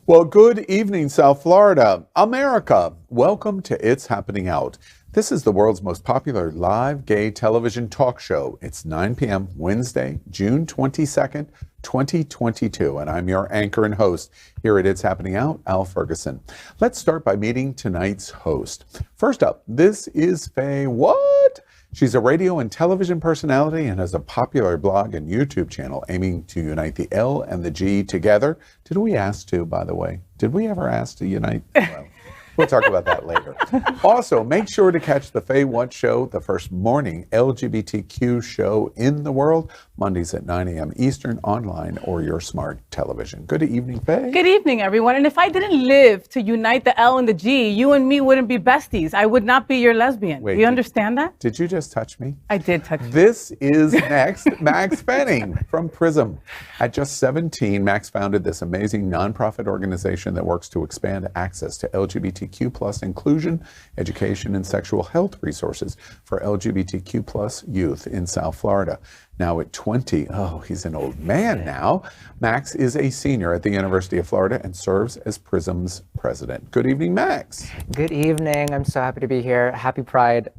Well, good evening, South Florida, America. Welcome to It's Happening Out. This is the world's most popular live gay television talk show. It's 9 p.m. Wednesday, June 22nd, 2022, and I'm your anchor and host here at It's Happening Out, Al Ferguson. Let's start by meeting tonight's host. First up, this is FayWhat. She's a radio and television personality and has a popular blog and YouTube channel aiming to unite the L and the G together. Did we ask to, by the way? Did we ever ask to unite? Well, we'll talk about that later. Also, make sure to catch the FayWhat show, the first morning LGBTQ show in the world, Mondays at 9 a.m. Eastern, online or your smart television. Good evening, Faye. Good evening, everyone. And if I didn't live to unite the L and the G, you and me wouldn't be besties. I would not be your lesbian. Wait, you understand that? Did you just touch me? I did touch you. This is next, Maxx Fenning from Prism. At just 17, Maxx founded this amazing nonprofit organization that works to expand access to LGBTQ plus inclusion, education, and sexual health resources for LGBTQ plus youth in South Florida. Now at 20, he's an old man now, Maxx is a senior at the University of Florida and serves as Prism's president. Good evening, Maxx. Good evening. I'm so happy to be here. Happy Pride,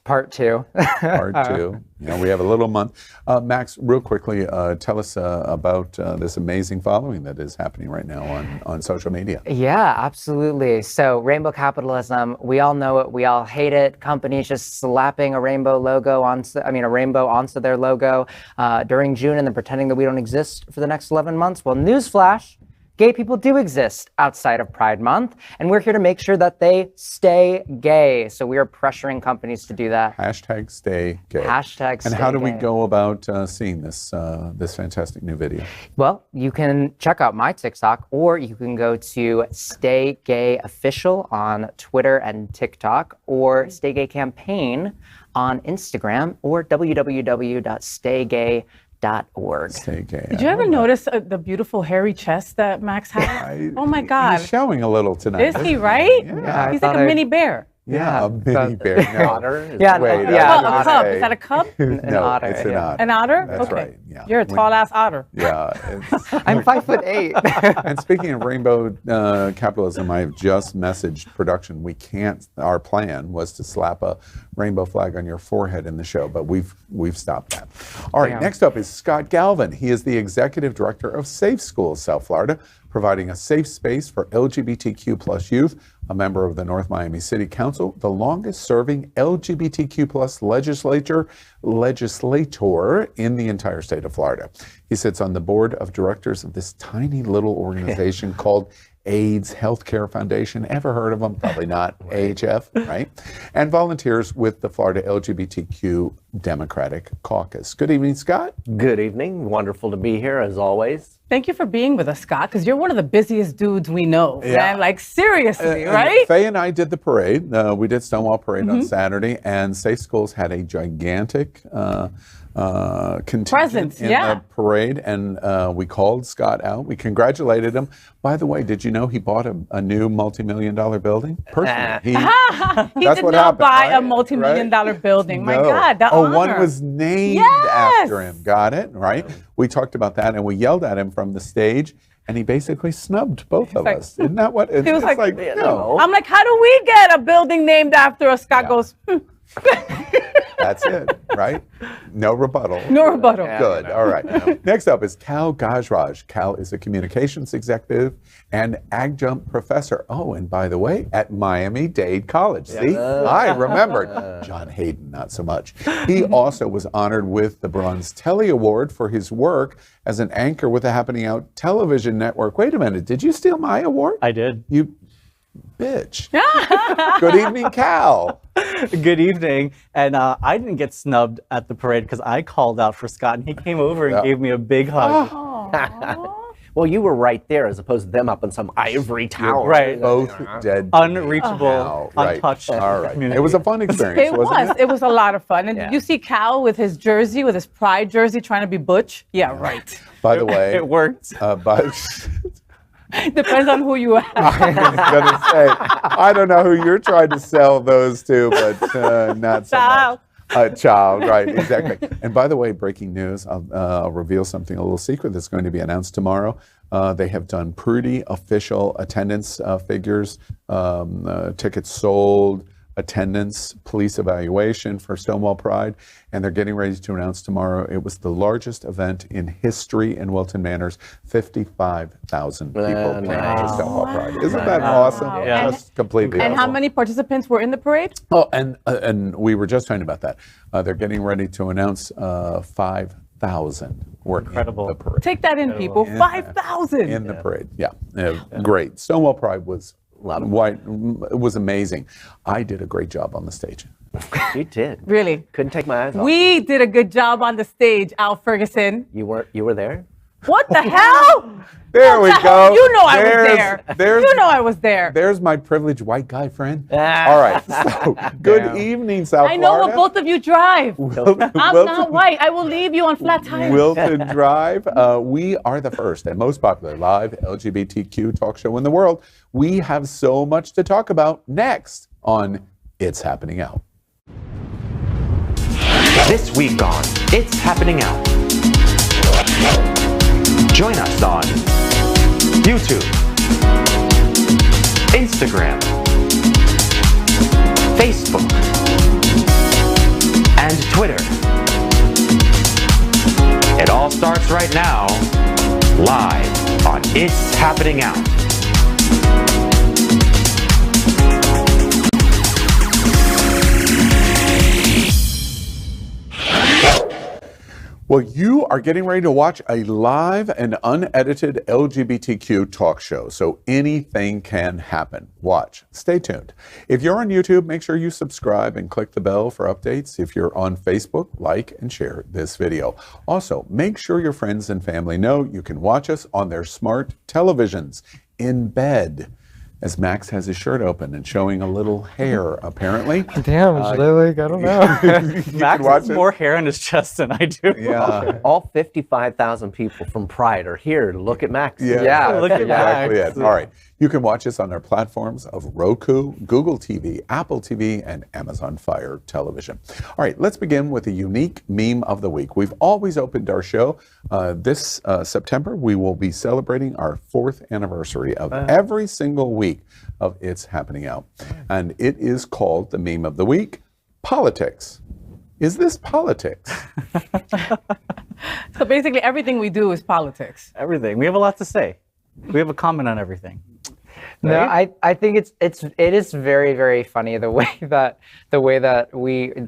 part 2. Part 2. You know, we have a little month. Maxx, real quickly, tell us about this amazing following that is happening right now on social media. Yeah, absolutely. So rainbow capitalism, we all know it, we all hate it. Companies just slapping a rainbow onto their logo during June and then pretending that we don't exist for the next 11 months. Well, newsflash, gay people do exist outside of Pride Month, and we're here to make sure that they stay gay. So we are pressuring companies to do that. Hashtag stay gay. Hashtag stay And how do we gay. go about seeing this fantastic new video? Well, you can check out my TikTok, or you can go to Stay Gay Official on Twitter and TikTok, or Stay Gay Campaign on Instagram, or www.staygay.org. Stay gay. Did you ever notice the beautiful hairy chest that Maxx has? Oh my God. He's showing a little tonight. Is he, right? Yeah. He's like a mini bear. Yeah, a mini bear. No. Otter? Yeah, Wait, A cub. Is that a cub? No, otter, it's an yeah. otter. An otter? That's okay. right. Yeah. You're a tall-ass otter. Yeah. I'm 5'8". And speaking of rainbow capitalism, I have just messaged production. Our plan was to slap a rainbow flag on your forehead in the show, but we've stopped that. All right, next up is Scott Galvin. He is the executive director of Safe Schools South Florida, providing a safe space for LGBTQ plus youth, a member of the North Miami City Council, the longest serving LGBTQ plus legislator in the entire state of Florida. He sits on the board of directors of this tiny little organization called AIDS Healthcare Foundation. Ever heard of them? Probably not. AHF, right? And volunteers with the Florida LGBTQ Democratic Caucus. Good evening, Scott. Good evening. Wonderful to be here as always. Thank you for being with us, Scott, because you're one of the busiest dudes we know, man. Like, seriously, And right? Faye and I did the parade. We did Stonewall Parade on Saturday, and Safe Schools had a gigantic contingent Presence, in yeah. the parade, and we called Scott out. We congratulated him. By the way, did you know he bought a new multi-million-dollar building? Personally, He that's did what not happened, buy a right? multi-million-dollar building. My No. God, the honor. One was named after him. Got it, right? We talked about that, and we yelled at him from the stage, and he basically snubbed both of like- us. Isn't that what? It's was like, no. I'm like, how do we get a building named after us? Scott goes, That's it, right? No rebuttal. no rebuttal. Good. All right. Next up is Kal Gajraj. Kal is a communications executive and adjunct professor. Oh, and by the way, at Miami-Dade College. See, I remembered. John Hayden, not so much. He also was honored with the Bronze Telly Award for his work as an anchor with the Happening Out television network. Wait a minute. Did you steal my award? I did. You bitch. Good evening, Kal. Good evening. And I didn't get snubbed at the parade because I called out for Scott and he came over and gave me a big hug. Well, you were right there as opposed to them up in some ivory tower. Right. Both dead. Unreachable, Right. untouched. All right. community. It was a fun experience, wasn't it? It was a lot of fun. And Yeah. did you see Kal with his jersey, with his pride jersey, trying to be butch? Yeah, right. By the way, It worked. Depends on who you ask. I was going to say, I don't know who you're trying to sell those to, but not so much. a child, right? Exactly. And by the way, breaking news, I'll reveal something, a little secret that's going to be announced tomorrow. They have done pretty official attendance figures, tickets sold, attendance, police evaluation for Stonewall Pride, and they're getting ready to announce tomorrow. It was the largest event in history in Wilton Manors. 55,000 people came to Stonewall Pride. Isn't that awesome? Yeah. Just completely And awesome. how many participants were in the parade? Oh, and we were just talking about that. They're getting ready to announce 5,000 were Incredible. in the parade. Take that in, people. 5,000. In the parade, yeah. Great. Stonewall Pride was white. It was amazing. I did a great job on the stage. You did. Really? Couldn't take my eyes off. We did a good job on the stage, Al Ferguson. You were there? What the hell? There we go. You know I was There's- there. You know I was there. There's my privileged white guy friend. All right. So, good evening, South I know Florida. what both of you drive. I'm Wilton, not white. I will leave you on flat tires. Wilton Drive. We are the first and most popular live LGBTQ talk show in the world. We have so much to talk about next on It's Happening Out. This week on It's Happening Out. Join us on YouTube, Instagram, Facebook, and Twitter. It all starts right now, live on It's Happening Out. Well, you are getting ready to watch a live and unedited LGBTQ talk show, so anything can happen. Watch. Stay tuned. If you're on YouTube, make sure you subscribe and click the bell for updates. If you're on Facebook, like and share this video. Also, make sure your friends and family know you can watch us on their smart televisions in bed. As Max has his shirt open and showing a little hair, apparently. Damn, I don't know. Max watch has it. more hair on his chest than I do. Yeah. All 55,000 people from Pride are here to look at Max. Yeah, Look at exactly Max. it. All right. You can watch us on our platforms of Roku, Google TV, Apple TV, and Amazon Fire Television. All right, let's begin with a unique meme of the week. We've always opened our show. This September, we will be celebrating our 4th anniversary of every single week of It's Happening Out. And it is called the meme of the week, Politics. Is this politics? So basically, everything we do is politics. Everything. We have a lot to say. We have a comment on everything. No, I think it is very, very funny the way that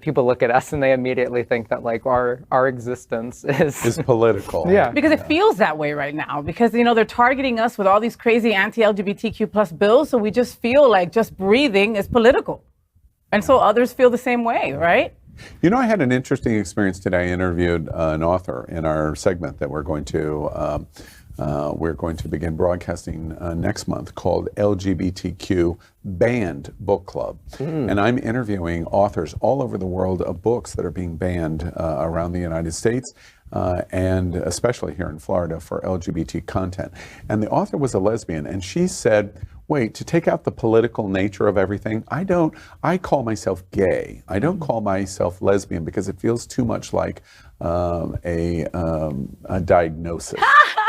people look at us and they immediately think that like our existence Is political. Yeah. Because it feels that way right now. Because, you know, they're targeting us with all these crazy anti-LGBTQ plus bills. So we just feel like just breathing is political. And so others feel the same way, right? You know, I had an interesting experience today. I interviewed an author in our segment that we're going to begin broadcasting next month called LGBTQ Banned Book Club. And I'm interviewing authors all over the world of books that are being banned around the United States. And especially here in Florida for LGBT content. And the author was a lesbian, and she said, wait, to take out the political nature of everything, I call myself gay. I don't call myself lesbian because it feels too much like a diagnosis.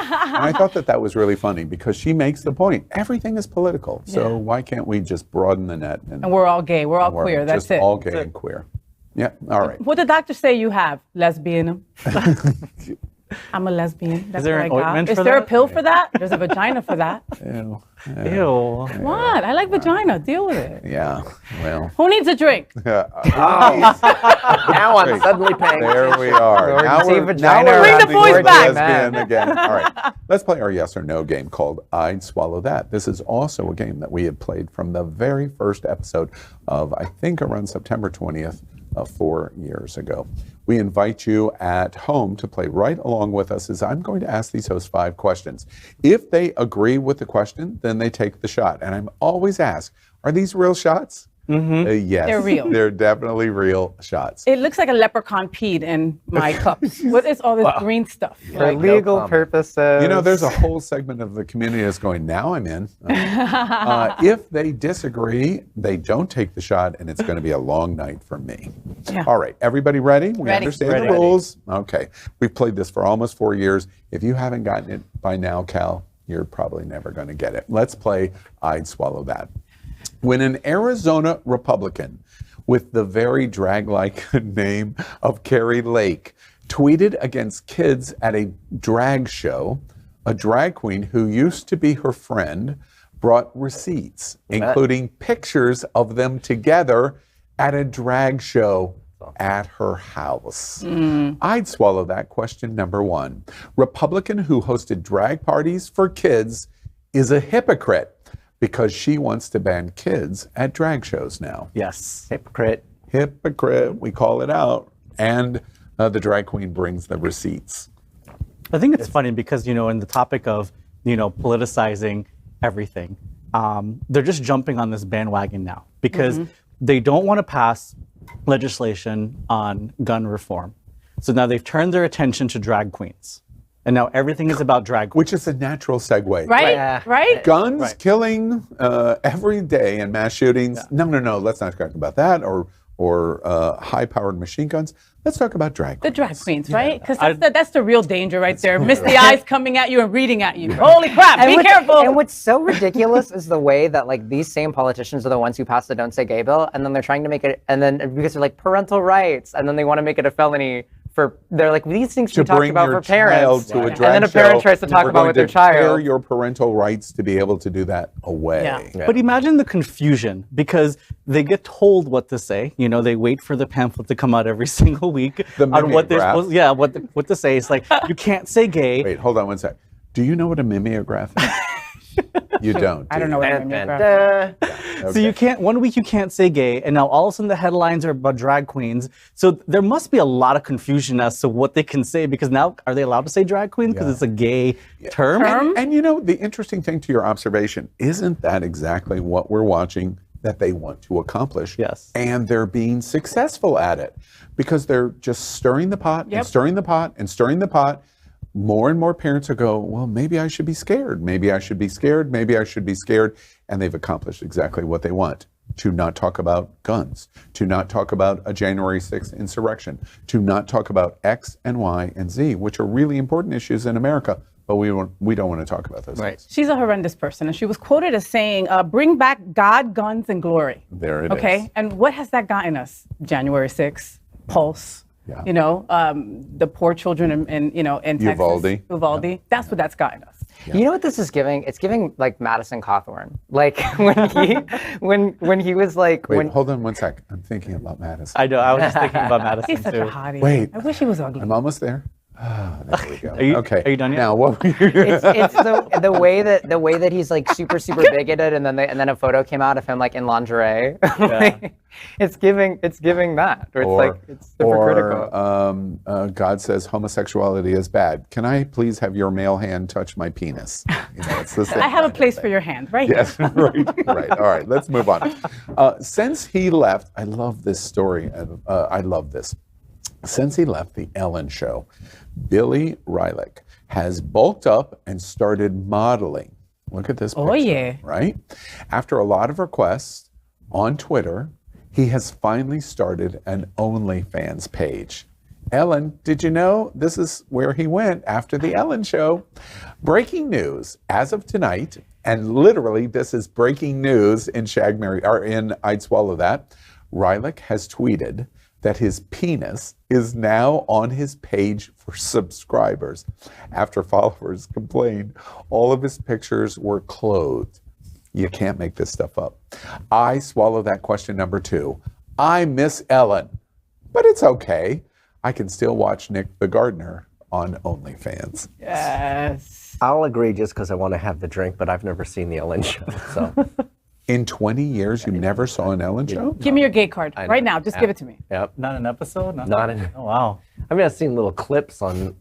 And I thought that was really funny because she makes the point, everything is political. So why can't we just broaden the net? And we're all gay, we're all queer, that's just it. all gay and queer. Yeah, all right. What did the doctor say you have? Lesbian. I'm a lesbian. That's there what an I got. ointment Is for there a that? pill for that? There's a vagina for that. Ew. Ew. What? I like vagina. Deal with it. Yeah, well. Who needs a drink? Now I'm suddenly paying There we are. Now we're vagina now we're Bring the acting boys like back. lesbian again. All right, let's play our yes or no game called I'd Swallow That. This is also a game that we had played from the very first episode of, I think, around September 20th. 4 years ago. We invite you at home to play right along with us as I'm going to ask these hosts 5 questions. If they agree with the question, then they take the shot. And I'm always asked, are these real shots? Yes, They're real. They're definitely real shots. It looks like a leprechaun peed in my cups. What is all this green stuff? For legal purposes. You know, there's a whole segment of the community that's going, now I'm in. If they disagree, they don't take the shot, and it's going to be a long night for me. Yeah. All right, everybody ready? We Ready. understand the rules? Okay. We've played this for almost 4 years. If you haven't gotten it by now, Kal, you're probably never going to get it. Let's play I'd Swallow That. When an Arizona Republican with the very drag-like name of Carrie Lake tweeted against kids at a drag show, a drag queen who used to be her friend brought receipts, including pictures of them together at a drag show at her house. I'd swallow that. Question number 1. Republican who hosted drag parties for kids is a hypocrite because she wants to ban kids at drag shows now. Yes. Hypocrite. Hypocrite, we call it out. And the drag queen brings the receipts. I think it's funny because, you know, in the topic of, you know, politicizing everything, they're just jumping on this bandwagon now because they don't want to pass legislation on gun reform. So now they've turned their attention to drag queens. And now everything is about drag queens. Which is a natural segue. Right? Right? Guns killing every day and mass shootings. No, let's not talk about that. Or high-powered machine guns. Let's talk about drag The queens. drag queens, right? Because that's the real danger right there. Misty eyes coming at you and reading at you. Holy crap, be careful. And what's so ridiculous is the way that like these same politicians are the ones who passed the Don't Say Gay bill, and then they're trying to make it, and then because they're like parental rights, and then they want to make it a felony for, they're like, these things should be talked about for parents. To a and then a parent tries to talk about with their child. Tear your parental rights to be able to do that away. Yeah. But imagine the confusion because they get told what to say. You know, they wait for the pamphlet to come out every single week The on what they're mimeograph. supposed, what to say. It's like, you can't say gay. Wait, hold on one sec. Do you know what a mimeograph is? You don't. I don't know what I mean. So you can't, one week you can't say gay, and now all of a sudden the headlines are about drag queens. So there must be a lot of confusion as to what they can say because now are they allowed to say drag queen because it's a gay term? And you know, the interesting thing to your observation, isn't that exactly what we're watching that they want to accomplish? Yes. And they're being successful at it because they're just stirring the pot and stirring the pot and stirring the pot. More and more parents will go, well, maybe I should be scared. Maybe I should be scared. Maybe I should be scared. And they've accomplished exactly what they want. To not talk about guns, to not talk about a January 6th insurrection, to not talk about X and Y and Z, which are really important issues in America, but we don't want to talk about those things. She's a horrendous person, and she was quoted as saying, bring back God, guns, and glory. There it is. Okay, and what has that gotten us? January 6th, Pulse. Yeah. You know, the poor children in Texas. Uvalde. That's what that's gotten us. Yeah. You know what this is giving? It's giving like Madison Cawthorn. Like when he was like. Wait, hold on one sec. I'm thinking about Madison. I know. I was just thinking about Madison He's such too. a hottie. Wait. I wish he was ugly. I'm almost there. Oh, there we go. Are you done yet? Now what? It's the way that he's like super bigoted, and then a photo came out of him like in lingerie. Like, it's giving that. Or it's hypocritical. God says homosexuality is bad. Can I please have your male hand touch my penis? You know, it's the same I have a kind of place thing. for your hand, right? Yes, right. All right, let's move on. Since he left, I love this story. I love this. Since he left the Ellen Show, Billy Rilek has bulked up and started modeling. Look at this picture. Oh, yeah. Right? After a lot of requests on Twitter, he has finally started an OnlyFans page. Ellen, did you know this is where he went after the Ellen Show? Breaking news as of tonight, and literally this is breaking news in in I'd Swallow That. Rilek has tweeted that his penis is now on his page for subscribers after followers complained all of his pictures were clothed. You can't make this stuff up. I swallow that. Question number 2. I miss Ellen, but it's okay. I can still watch Nick the Gardener on OnlyFans. Yes. I'll agree just because I want to have the drink, but I've never seen the Ellen Show. So In 20 years, you never saw an Ellen Show? Give me your gay card right now. Just give it to me. Yep. Not an episode? Not an. Oh, wow. I mean, I've seen little clips on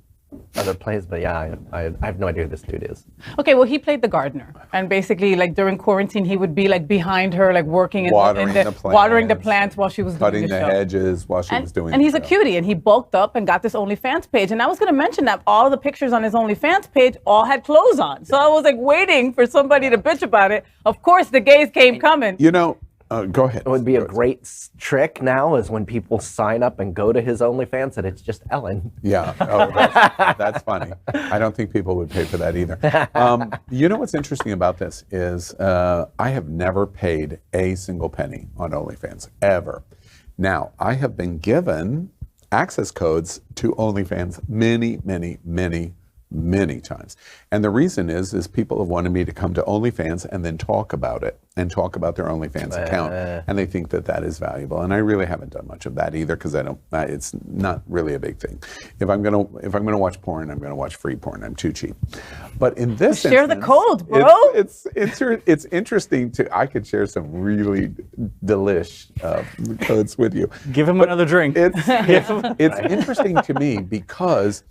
other plays, but yeah, I have no idea who this dude is. Okay, well, he played the gardener, and basically, like during quarantine, he would be like behind her, like working in Watering the watering the plants, plants while she was cutting doing the show. hedges while she was doing And the he's a show. cutie, and he bulked up and got this OnlyFans page. And I was going to mention that all of the pictures on his OnlyFans page all had clothes on. So I was like waiting for somebody to bitch about it. Of course, the gays came coming. You know, go ahead. It would be a great trick now is when people sign up and go to his OnlyFans and it's just Ellen. Yeah, that's funny. I don't think people would pay for that either. You know what's interesting about this is I have never paid a single penny on OnlyFans, ever. Now, I have been given access codes to OnlyFans many times. And the reason is people have wanted me to come to OnlyFans and then talk about it and talk about their OnlyFans account. And they think that that is valuable. And I really haven't done much of that either because it's not really a big thing. If I'm gonna watch porn, I'm gonna watch free porn. I'm too cheap. But in this Share the instance, code, bro. It's interesting I could share some really delish codes with you. Give him another drink. It's interesting to me because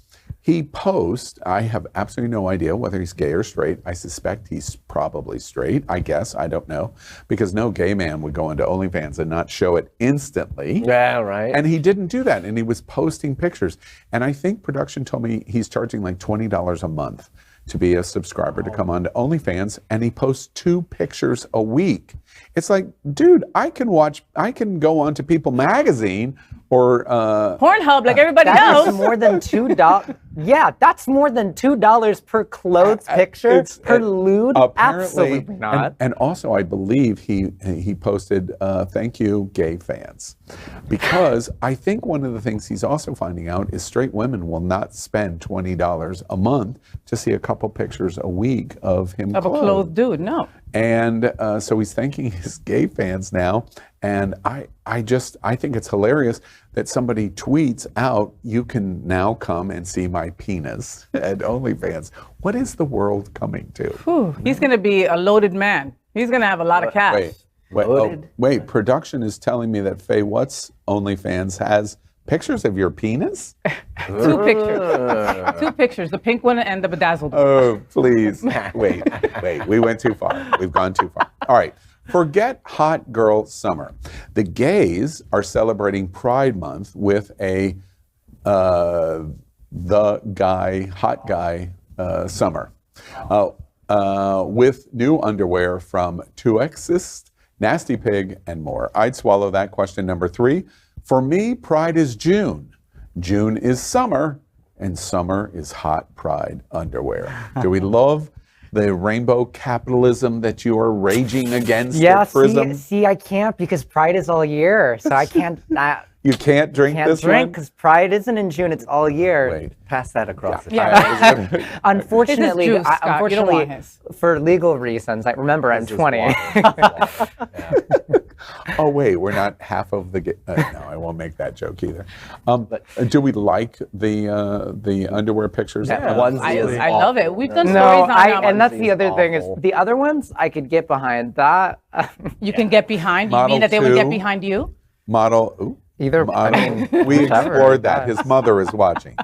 he posts, I have absolutely no idea whether he's gay or straight. I suspect he's probably straight, I guess. I don't know. Because no gay man would go into OnlyFans and not show it instantly. Yeah, right. And he didn't do that. And he was posting pictures. And I think production told me he's charging like $20 a month to be a subscriber to come on to OnlyFans. And he posts 2 pictures a week. It's like, dude, I can go on to People Magazine or Pornhub, like everybody knows. That's more than $2. Yeah, that's more than $2 per clothes picture, per lewd. Apparently, Absolutely not. And also, I believe he posted, thank you, gay fans. Because I think one of the things he's also finding out is straight women will not spend $20 a month to see a couple pictures a week of him Of a clothed dude, no. And so he's thanking his gay fans now. And I think it's hilarious that somebody tweets out, you can now come and see my penis at OnlyFans. What is the world coming to? Whew, he's going to be a loaded man. He's going to have a lot of cash. Wait, production is telling me that FayWhat's OnlyFans has pictures of your penis? 2 pictures. 2 pictures, the pink one and the bedazzled one. Oh, please. Wait. We went too far. We've gone too far. All right. Forget Hot Girl Summer. The gays are celebrating Pride Month with a hot guy summer with new underwear from 2Xist, Nasty Pig, and more. I'd swallow that. Question number 3. For me, Pride is June. June is summer, and summer is hot Pride underwear. Do we love the rainbow capitalism that you are raging against? Yeah, Prism? see, I can't because Pride is all year, so I can't. You can't drink Can't this drink one? because Pride isn't in June; it's all year. Wait. Pass that across. Yeah. Unfortunately, His is juice, Scott. You don't want his. for legal reasons, like remember, I'm 20. Oh wait, we're not half of the. No, I won't make that joke either. Do we like the underwear pictures? Yeah, onesie is I love it. We've done No, stories on and that's the Onesies other thing is awful. the other ones I could get behind. That You can get behind. You Model mean that they would get 2. behind you? Model. Ooh. either. I Model, mean, we whatever, explored that. yeah. His mother is watching.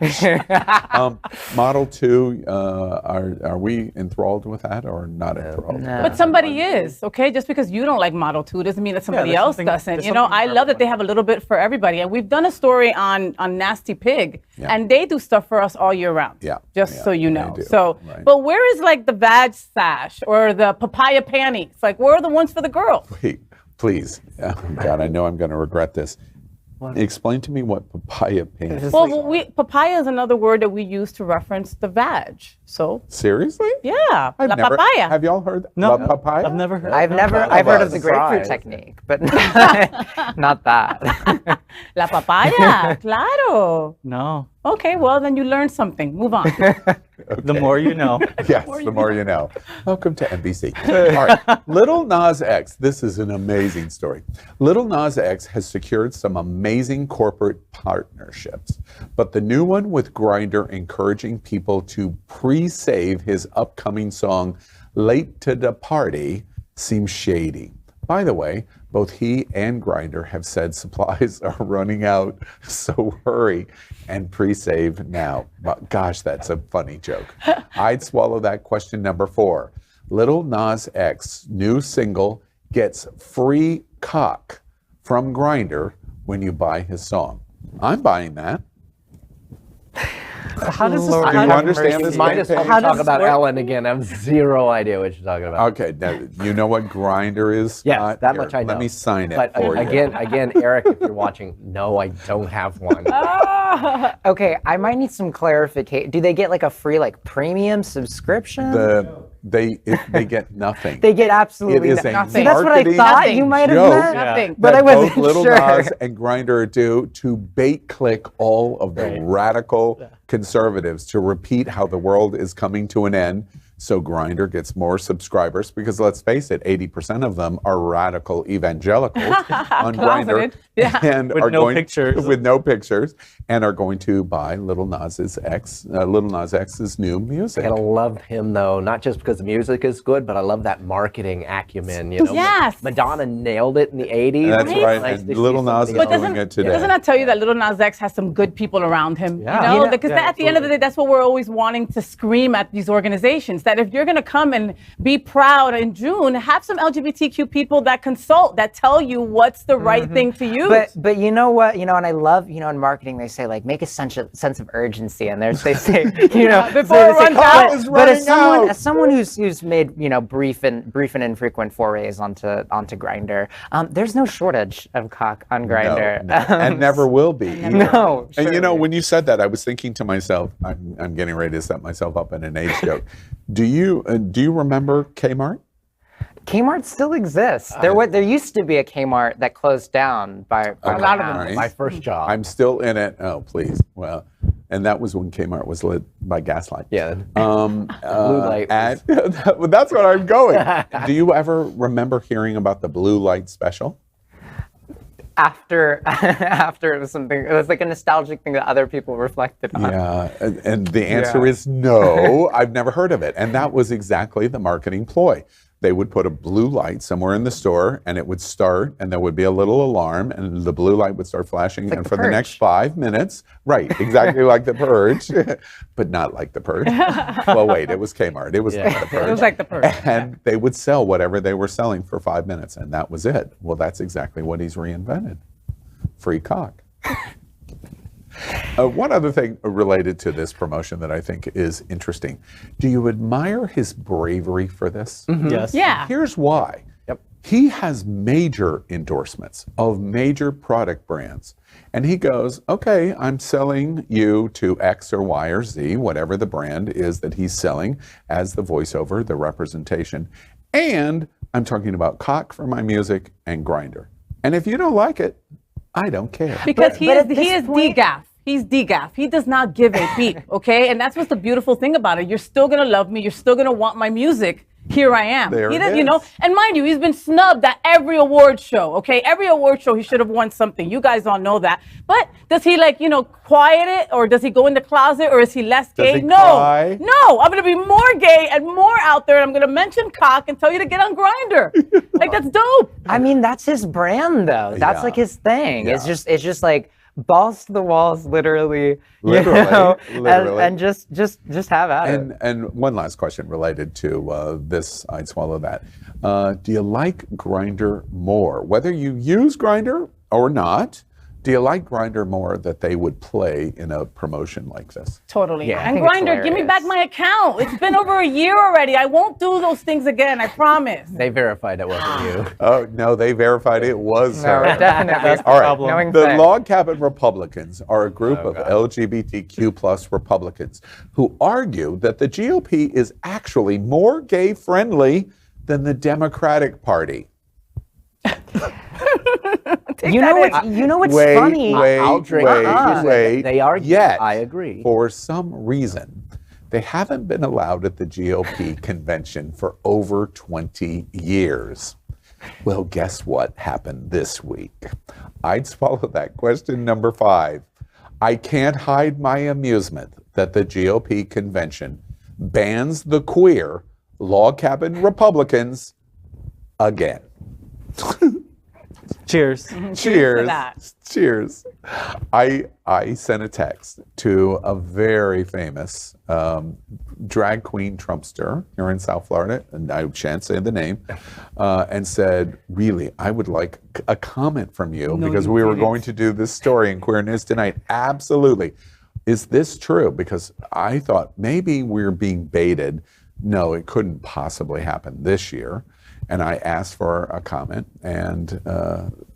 Model 2, are we enthralled with that or not enthralled? No. But somebody is, okay? Just because you don't like Model 2 doesn't mean that somebody there's else something- doesn't. there's You know, something I for love that they everyone. have a little bit for everybody. And we've done a story on Nasty Pig, Yeah. and they do stuff for us all year round. Yeah, Just yeah, so you they know. do, So, right. but where is like the vag sash or the papaya panties? Like, where are the ones for the girls? Wait, please. Oh, God, I know I'm going to regret this. Explain to me what papaya pants is. Well, papaya is another word that we use to reference the vag. So, Seriously? yeah, I've la never, papaya. Have y'all heard No, La papaya? I've never heard. I've heard of the grapefruit technique, but not that. La papaya, claro. No. Okay, well, then you learned something. Move on. The more you know. Yes, the more you know. Welcome to NBC. All right, Little Nas X. This is an amazing story. Little Nas X has secured some amazing corporate partnerships, but the new one with Grindr encouraging people to pre-save his upcoming song, Late to the Party, seems shady. By the way, both he and Grindr have said supplies are running out, so hurry and pre-save now. But gosh, that's a funny joke. I'd swallow that. Question number 4. Lil Nas X new single gets free cock from Grindr when you buy his song. I'm buying that. How does this? Do you understand this Might as well campaign? talk about Ellen again. I have zero idea what you're talking about. Okay, now, you know what Grindr is? Yes, Scott? that Here, much I know. Let me sign it But for you. again, Eric, if you're watching, no, I don't have one. Okay, I might need some clarification. Do they get like a free like premium subscription? They get nothing. They get absolutely It is a nothing. See, that's what I marketing thought you might have joke meant. Nothing. But I that wasn't both Lil sure. Nas and Grindr do to bait click all of the radical conservatives to repeat how the world is coming to an end. So Grindr gets more subscribers because let's face it, 80% of them are radical evangelicals on Grindr and With are no going pictures. with no pictures and are going to buy Lil Nas X's new I music. gotta love him though, not just because the music is good, but I love that marketing acumen. You know, Yes. Madonna nailed it in the '80s. That's Right? right. Nice And to see Lil Nas is somebody else. doing it today. Doesn't that tell you that Lil Nas X has some good people around him? Yeah. You know, Yeah. because at the end of the day, that's what we're always wanting to scream at these organizations. That if you're going to come and be proud in June, have some LGBTQ people that consult, that tell you what's the right thing to use. But you know what? You know, and I love, you know, in marketing they say like make a sense of urgency, and they say, you know, Before so it they say, runs out. It's but as running out. someone who's made, you know, brief and infrequent forays onto Grindr, there's no shortage of cock on Grindr. No, and never will be. either. No, And you know, surely. when you said that, I was thinking to myself, I'm getting ready to set myself up in an age joke. Do you remember Kmart? Kmart still exists. There used to be a Kmart that closed down by A lot of them. Right. My first job. I'm still in it. Oh, please. Well, and that was when Kmart was lit by gaslight. Yeah. Blue light was- that's what I'm going. Do you ever remember hearing about the blue light special? after it was something. It was like a nostalgic thing that other people reflected on. Yeah, and the answer is no. I've never heard of it. And that was exactly the marketing ploy. They would put a blue light somewhere in the store and it would start and there would be a little alarm and the blue light would start flashing. like And The for the Purge. next 5 minutes, right, exactly like the Purge, but not like the Purge. Well, wait, it was Kmart. It was Yeah. not the Purge. It was like the Purge. And they would sell whatever they were selling for 5 minutes and that was it. Well, that's exactly what he's reinvented. Free cock. One other thing related to this promotion that I think is interesting. Do you admire his bravery for this? Yes. Yeah. Here's why. Yep. He has major endorsements of major product brands. And he goes, okay, I'm selling you to X or Y or Z, whatever the brand is that he's selling as the voiceover, the representation. And I'm talking about cock for my music and Grindr. And if you don't like it, I don't care. Because he is at this point- DGAF. He's DGAF. He does not give a beat, okay? And that's what's the beautiful thing about it. You're still gonna love me. You're still gonna want my music. Here I am. There He it does- You is. know, and mind you, he's been snubbed at every award show, okay? Every award show, he should have won something. You guys all know that. But does he quiet it, or does he go in the closet, or is he less Does gay? he No, cry? no. I'm gonna be more gay and more out there, and I'm gonna mention cock and tell you to get on Grindr. Like that's dope. I mean, that's his brand, though. That's Yeah. like his thing. Yeah. It's just like balls to the walls, literally. Literally, you know, literally. and just have at it. And one last question related to this, I'd swallow that. Do you like Grindr more? Whether you use Grindr or not, do you like Grindr more that they would play in a promotion like this? Totally. Yeah, I And think it's Grindr, give me hilarious. back my account. It's been over a year already. I won't do those things again. I promise. They verified it wasn't you. Oh, no, they verified it was No, her. definitely. All right. problem. Knowing The things. Log Cabin Republicans are a group of God. LGBTQ plus Republicans who argue that the GOP is actually more gay friendly than the Democratic Party. You know what's Wait, funny? I'll drink it. wait. They argue. Yet, I agree. For some reason, they haven't been allowed at the GOP convention for over 20 years. Well, guess what happened this week? I'd swallow that. Question number 5. I can't hide my amusement that the GOP convention bans the queer Log Cabin Republicans again. Cheers. Cheers. that. Cheers. I sent a text to a very famous drag queen Trumpster here in South Florida, and I shan't say the name, and said, really, I would like a comment from you because we were going to do this story in Queer News Tonight. Absolutely. Is this true? Because I thought maybe we're being baited. No, it couldn't possibly happen this year. And I asked for a comment, and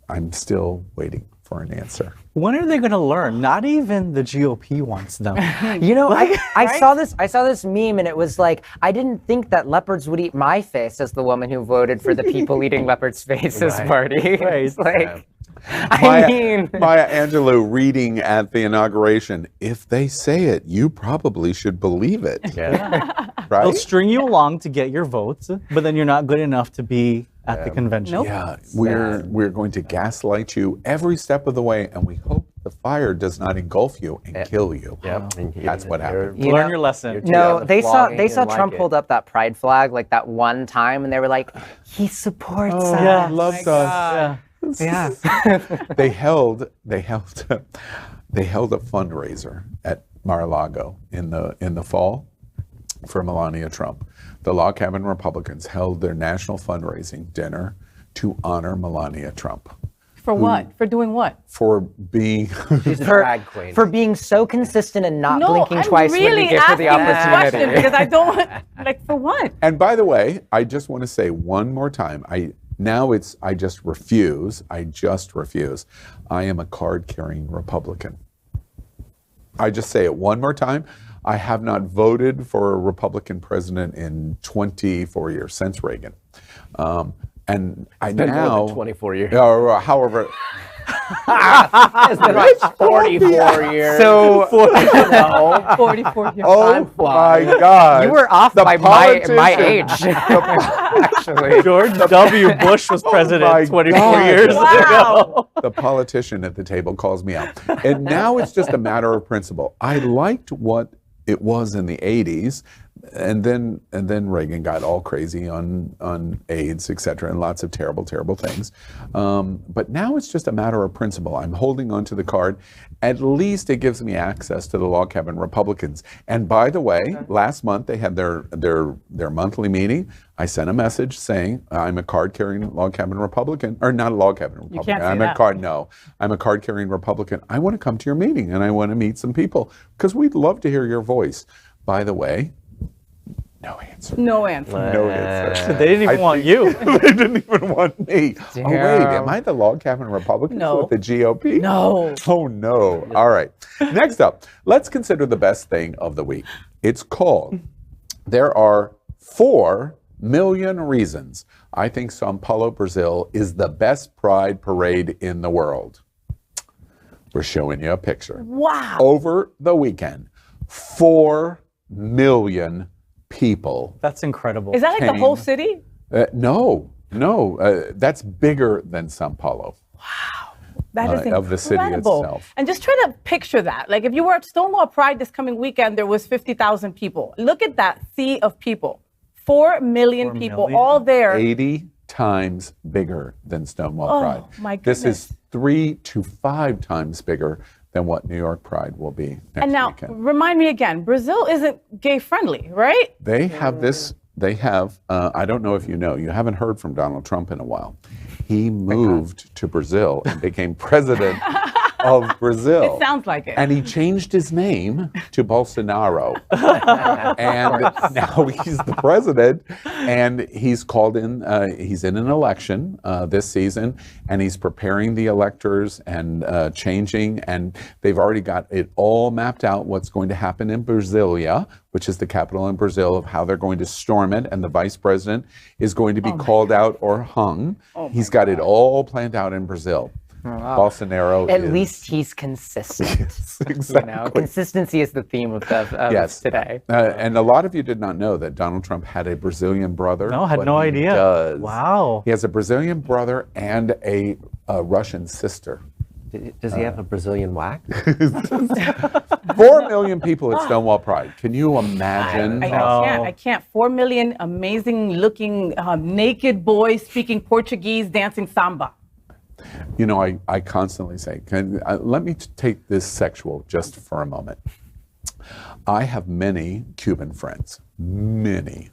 I'm still waiting for an answer. When are they going to learn? Not even the GOP wants them. You know, I saw this meme, and it was like, I didn't think that leopards would eat my face as the woman who voted for the people eating leopards' faces party. It's like, I mean, Maya Angelou reading at the inauguration, if they say it, you probably should believe it. Yeah. Right? they'll string you along to get your votes, but then you're not good enough to be at the convention. Nope. Yeah, we're going to gaslight you every step of the way, and we hope the fire does not engulf you and kill you. Yep. That's what happened. Learn your lesson. No, they saw Like Trump it. hold up that pride flag like that one time, and they were like, he supports us. Yeah. Loved us. Yeah. Yeah. They held a fundraiser at Mar-a-Lago in the fall for Melania Trump. The Log Cabin Republicans held their national fundraising dinner to honor Melania Trump. For what? For doing what? For being She's a drag queen. For being so consistent and not No, blinking I'm twice when really you give her the asking this question opportunity. because I don't want, like, for what? And by the way, I just want to say one more time. I just refuse. I am a card-carrying Republican. I just say it one more time. I have not voted for a Republican president in 24 years, since Reagan. And I Been more now, than 24 years. however, It's been like 44 years. So 44 years. oh Time my flies. God. you were off The by my age, politician- actually. George W. Bush was president my 24 God. years Wow. ago. The politician at the table calls me out. And now it's just a matter of principle. I liked what it was in the 80s, and then Reagan got all crazy on AIDS, et cetera, and lots of terrible, terrible things. But now it's just a matter of principle. I'm holding on to the card. At least it gives me access to the Log Cabin Republicans. And by the way, last month they had their monthly meeting. I sent a message saying I'm a card-carrying Log Cabin Republican, or not a Log Cabin Republican. can't say I'm that. I'm a card-carrying Republican. I want to come to your meeting and I want to meet some people because we'd love to hear your voice. By the way, no answer. No answer. No answer. They didn't even want you. They didn't even want me. Oh wait, Damn. am I the Log Cabin Republican No. with the GOP? No. Oh no. All right. Next up, let's consider the best thing of the week. It's called There Are 4 Million Reasons I Think São Paulo, Brazil is the best pride parade in the world. We're showing you a picture. Wow. Over the weekend, 4 million people. That's incredible. Is that like the whole city? No, that's bigger than São Paulo. That is incredible. Of the city itself. And just try to picture that. Like if you were at Stonewall Pride this coming weekend, there was 50,000 people. Look at that sea of people. 4 million 4 people million? all there. 80 times bigger than Stonewall Pride. My This is goodness. 3 to 5 times bigger than what New York Pride will be next And now, weekend. remind me again, Brazil isn't gay friendly, right? They have this, I don't know if you know, you haven't heard from Donald Trump in a while. He moved to Brazil and became president of Brazil. It sounds like it. And he changed his name to Bolsonaro. And now he's the president. And he's called in, he's in an election this season. And he's preparing the electors and changing. And they've already got it all mapped out what's going to happen in Brasilia, which is the capital in Brazil, of how they're going to storm it. And the vice president is going to be called out or hung. He's got it all planned out in Brazil. Bolsonaro At is, least he's consistent. Yes, exactly. You know, consistency is the theme of Yes. today. And a lot of you did not know that Donald Trump had a Brazilian brother. No, had but no he idea. Does. Wow. He has a Brazilian brother and a Russian sister. Does he have a Brazilian wax? 4 million people at Stonewall Pride. Can you imagine? I can't. 4 million amazing looking naked boys speaking Portuguese, dancing samba. You know, I constantly say, let me take this sexual just for a moment. I have many Cuban friends, many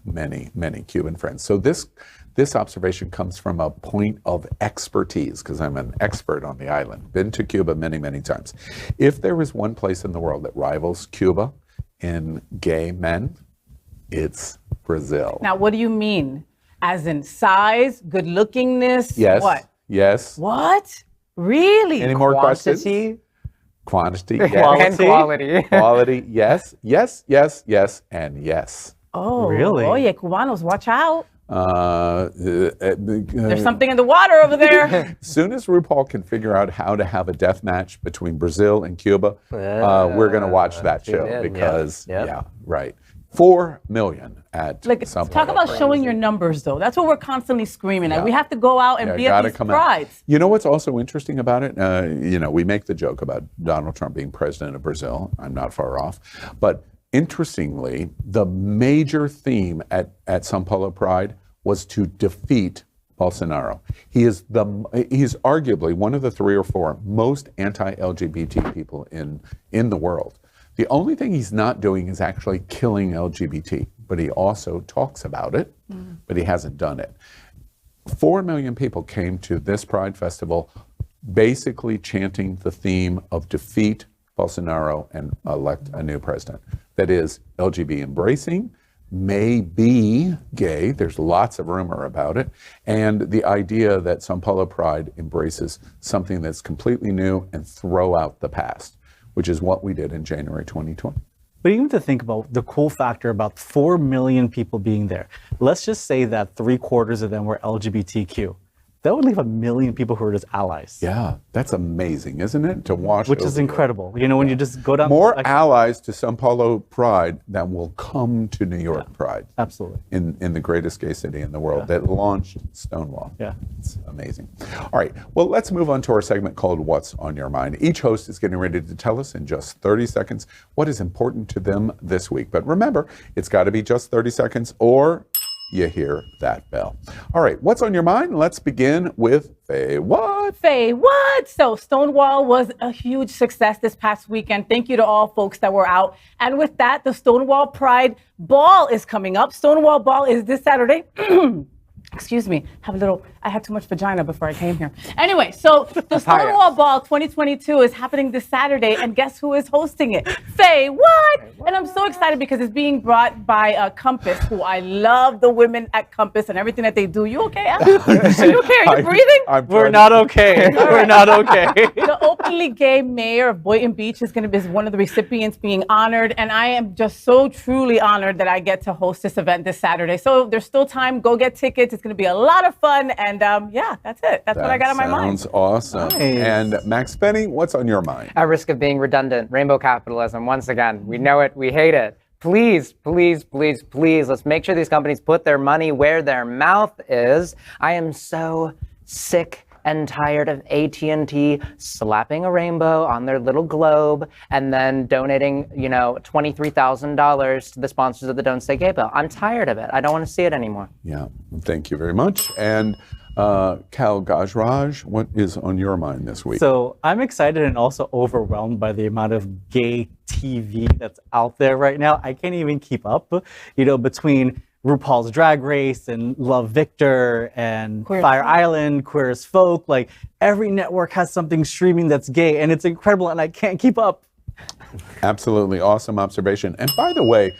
Cuban friends. So this observation comes from a point of expertise, because I'm an expert on the island. Been to Cuba many times. If there is one place in the world that rivals Cuba in gay men, it's Brazil. Now, what do you mean? As in size, good lookingness? Yes. What? Yes. What? Really? Any more questions? Quantity, yes. And quality. Quality, yes, and yes. Oh, really? Oye, Cubanos, watch out. There's something in the water over there. As soon as RuPaul can figure out how to have a death match between Brazil and Cuba, we're going to watch that show because, yeah, right. 4 million at some talk about showing your numbers, though. That's what we're constantly screaming at. We have to go out and be at these prides. You know what's also interesting about it? We make the joke about Donald Trump being president of Brazil. I'm not far off. But interestingly, the major theme at São Paulo Pride was to defeat Bolsonaro. He is arguably one of the 3 or 4 most anti-LGBT people in the world. The only thing he's not doing is actually killing LGBT, but he also talks about it, but he hasn't done it. 4 million people came to this Pride Festival basically chanting the theme of defeat Bolsonaro and elect a new president. That is LGBT embracing, may be gay, there's lots of rumor about it, and the idea that São Paulo Pride embraces something that's completely new and throw out the past, which is what we did in January 2020. But even to think about the cool factor about 4 million people being there, let's just say that 3/4 of them were LGBTQ. That would leave 1 million people who are just allies. Yeah, that's amazing, isn't it? To watch, which is incredible. You know, when you just go down. More allies to São Paulo Pride than will come to New York Pride. Absolutely. In the greatest gay city in the world that launched Stonewall. Yeah. It's amazing. All right, well, let's move on to our segment called What's on Your Mind. Each host is getting ready to tell us in just 30 seconds what is important to them this week. But remember, it's got to be just 30 seconds or you hear that bell. All right, what's on your mind? Let's begin with FayWhat. FayWhat. So Stonewall was a huge success this past weekend. Thank you to all folks that were out. And with that, the Stonewall Pride Ball is coming up. Stonewall Ball is this Saturday. Excuse me, I had too much vagina before I came here. Anyway, so the Stonewall Ball 2022 is happening this Saturday, and guess who is hosting it? FayWhat! And I'm so excited because it's being brought by Compass, who I love the women at Compass and everything that they do. You okay, Al? Are you okay? Are you breathing? We're not okay. We're not okay. The openly gay mayor of Boynton Beach is one of the recipients being honored, and I am just so truly honored that I get to host this event this Saturday. So there's still time. Go get tickets. It's going to be a lot of fun, and yeah, that's it. That's what I got on my mind. Sounds awesome. Nice. And Maxx Fenning, what's on your mind? At risk of being redundant, rainbow capitalism, once again, we know it, we hate it. Please, please, please, please, let's make sure these companies put their money where their mouth is. I am so sick and tired of AT&T slapping a rainbow on their little globe and then donating, $23,000 to the sponsors of the Don't Say Gay bill. I'm tired of it. I don't want to see it anymore. Yeah, thank you very much. And Kal Gajraj, what is on your mind this week? So I'm excited and also overwhelmed by the amount of gay TV that's out there right now. I can't even keep up, between RuPaul's Drag Race and Love Victor and Fire Island, Queer as Folk. Like every network has something streaming that's gay, and it's incredible, and I can't keep up. Absolutely awesome observation. And by the way,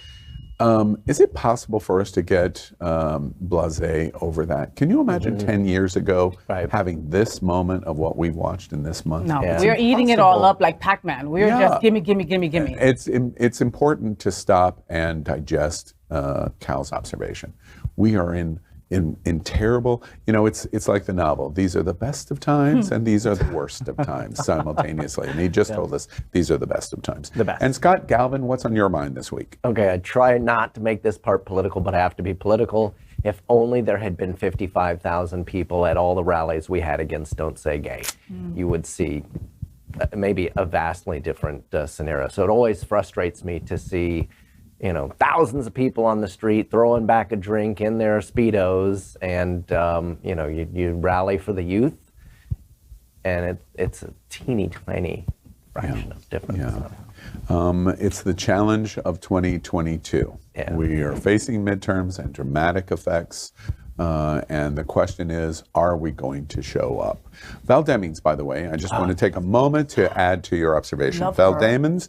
is it possible for us to get blasé over that? Can you imagine 10 years ago having this moment of what we've watched in this month? No, we're eating it all up like Pac-Man. We're just gimme, gimme, gimme, gimme. It's important to stop and digest Kal's observation. We are in terrible, it's like the novel. These are the best of times and these are the worst of times simultaneously. And he just told us these are the best of times. The best. And Scott Galvin, what's on your mind this week? Okay, I try not to make this part political, but I have to be political. If only there had been 55,000 people at all the rallies we had against Don't Say Gay, you would see maybe a vastly different scenario. So it always frustrates me to see, thousands of people on the street throwing back a drink in their Speedos, and you rally for the youth, and it's a teeny tiny fraction of difference. Yeah. It's the challenge of 2022. Yeah. We are facing midterms and dramatic effects. And the question is, are we going to show up? Val Demings, by the way, I just want to take a moment to add to your observation. Val Demings,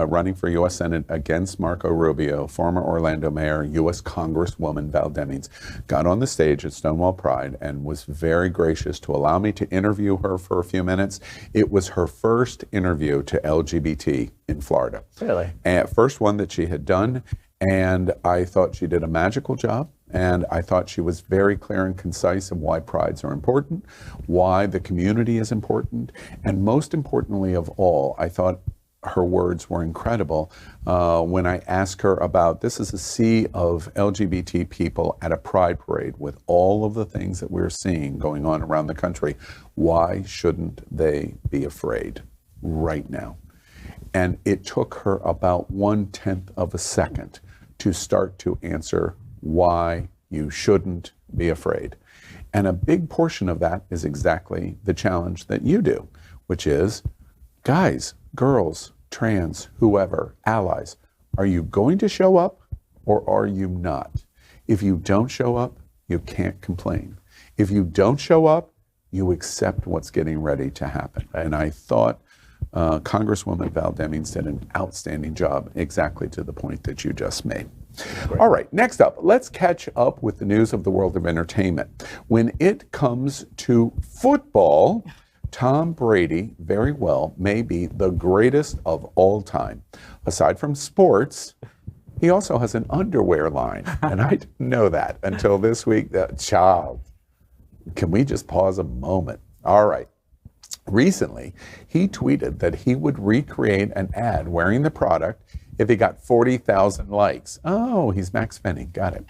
running for U.S. Senate against Marco Rubio, former Orlando mayor, U.S. Congresswoman Val Demings, got on the stage at Stonewall Pride and was very gracious to allow me to interview her for a few minutes. It was her first interview to LGBT in Florida. Really? And first one that she had done, and I thought she did a magical job. And I thought she was very clear and concise of why prides are important, why the community is important, and most importantly of all, I thought her words were incredible when I asked her about, this is a sea of LGBT people at a pride parade with all of the things that we're seeing going on around the country. Why shouldn't they be afraid right now? And it took her about 1/10 of a second to start to answer why you shouldn't be afraid. And a big portion of that is exactly the challenge that you do, which is, guys, girls, trans, whoever, allies, are you going to show up or are you not? If you don't show up, you can't complain. If you don't show up, you accept what's getting ready to happen. And I thought Congresswoman Val Demings did an outstanding job, exactly to the point that you just made. Great. All right, next up, let's catch up with the news of the world of entertainment. When it comes to football, Tom Brady, very well, may be the greatest of all time. Aside from sports, he also has an underwear line, and I didn't know that until this week. Child, can we just pause a moment? All right. Recently, he tweeted that he would recreate an ad wearing the product if he got 40,000 likes. Oh, he's Maxx Fenning, got it.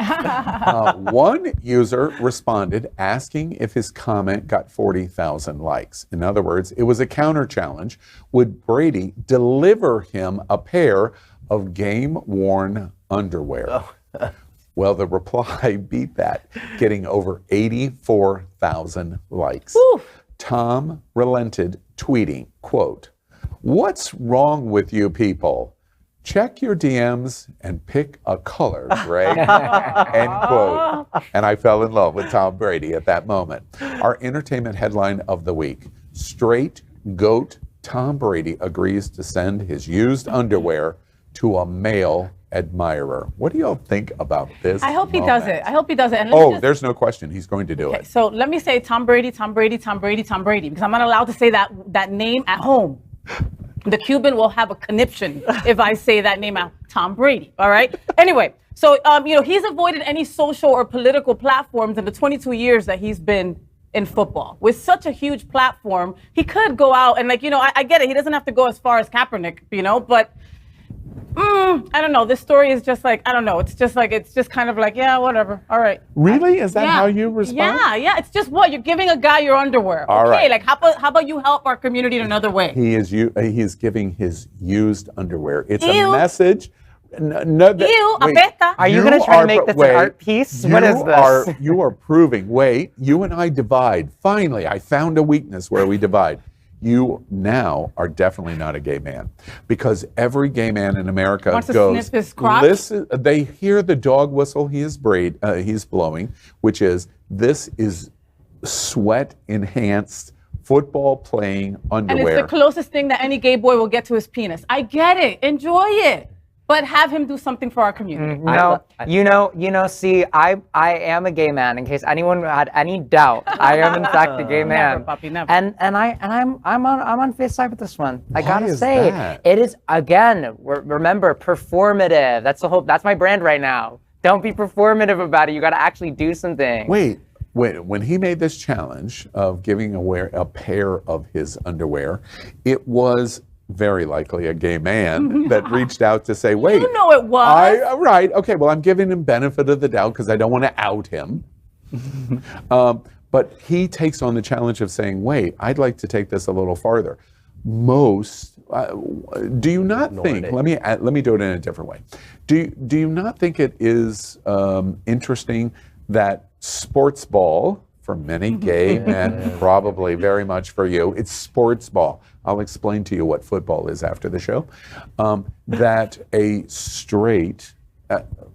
One user responded asking if his comment got 40,000 likes. In other words, it was a counter challenge. Would Brady deliver him a pair of game-worn underwear? Oh. Well, the reply beat that, getting over 84,000 likes. Woo. Tom relented, tweeting, quote, "What's wrong with you people? Check your DMs and pick a color, Greg," end quote. And I fell in love with Tom Brady at that moment. Our entertainment headline of the week, straight GOAT Tom Brady agrees to send his used underwear to a male admirer. What do y'all think about this? I hope he does it. I hope he does it. And there's no question. He's going to do it. So let me say Tom Brady, Tom Brady, Tom Brady, Tom Brady, because I'm not allowed to say that name at home. The Cuban will have a conniption if I say that name out. Tom Brady, all right? Anyway, so, he's avoided any social or political platforms in the 22 years that he's been in football. With such a huge platform, he could go out and, I get it. He doesn't have to go as far as Kaepernick, but I don't know. This story is just I don't know. It's just kind of yeah, whatever. All right. Really? Is that how you respond? Yeah. It's just you're giving a guy your underwear. All okay, right. how about you help our community in another way? He is giving his used underwear. It's a message. Are you going to try to make this an art piece? What is this? You are proving. Wait, you and I divide. Finally, I found a weakness where we divide. You now are definitely not a gay man, because every gay man in America wants to sniff his crotch? Listen, they hear the dog whistle he's blowing, which is, this is sweat enhanced football playing underwear. And it's the closest thing that any gay boy will get to his penis. I get it. Enjoy it. But have him do something for our community. See, I am a gay man. In case anyone had any doubt, I am in fact a gay man. Never, puppy, never. And I'm on Faith's side with this one. I gotta say, that? It is, again, remember, performative. That's my brand right now. Don't be performative about it. You gotta actually do something. Wait. When he made this challenge of giving away a pair of his underwear, it was very likely a gay man that reached out to say, wait. You know it was. Right. Okay. Well, I'm giving him benefit of the doubt because I don't want to out him. But he takes on the challenge of saying, wait, I'd like to take this a little farther. Most, do you not think, let me do it in a different way. Do you not think it is interesting that sports ball, for many gay men, probably very much for you, it's sports ball. I'll explain to you what football is after the show. That a straight,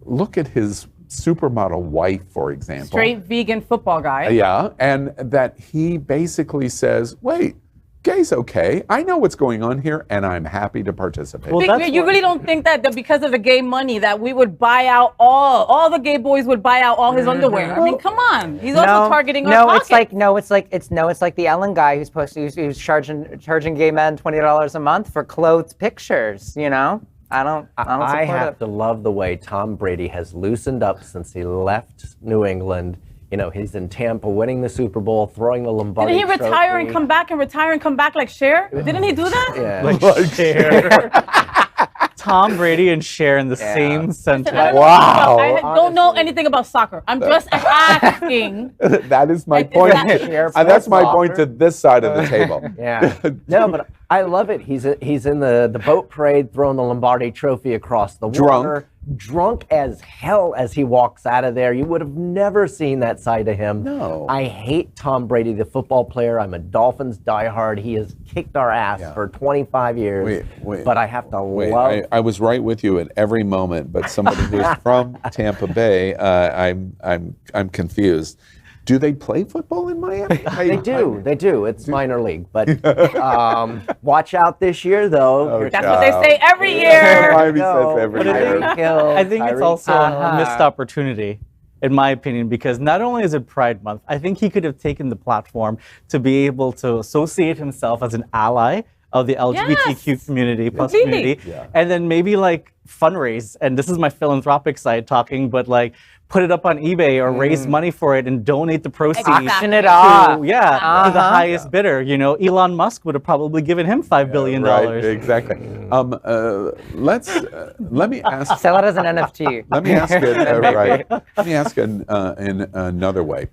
look at his supermodel wife, for example. Straight vegan football guy. Yeah, and that he basically says, wait, gay's okay. I know what's going on here, and I'm happy to participate. Well, you really don't think that because of the gay money that we would buy out all the gay boys would buy out all his underwear? I mean, come on. He's also targeting our pockets. It's like the Ellen guy who's charging gay men $20 a month for clothed pictures. You know, I have to love the way Tom Brady has loosened up since he left New England. You know, he's in Tampa winning the Super Bowl, throwing the Lombardi Didn't he retire and come back and retire and come back like Cher? Didn't he do that? Yeah. Like Cher. Tom Brady and Cher in the same sentence. I don't know anything about soccer. I'm just asking. That is my point. That's my point to this side of the table. Yeah. No, but I love it. He's in the boat parade throwing the Lombardi trophy across the water. Drunk as hell as he walks out of there. You would have never seen that side of him. No. I hate Tom Brady, the football player. I'm a Dolphins diehard. He has kicked our ass for 25 years. But I have to love. I was right with you at every moment, but somebody who's from Tampa Bay, I'm confused. Do they play football in Miami? They do. It's minor league. But watch out this year, though. That's what they say every year. Miami says every year. I think it's also a missed opportunity, in my opinion, because not only is it Pride Month, I think he could have taken the platform to be able to associate himself as an ally of the LGBTQ community, plus community, and then maybe like fundraise, and this is my philanthropic side talking, but like put it up on eBay or raise money for it and donate the proceeds to the highest bidder. You know, Elon Musk would have probably given him $5 billion. Right, exactly. Let me ask. Sell it as an NFT. Let me ask it. Let me ask it in another way.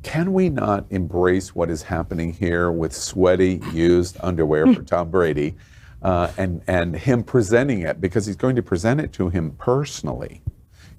Can we not embrace what is happening here with sweaty, used underwear for Tom Brady, and him presenting it, because he's going to present it to him personally.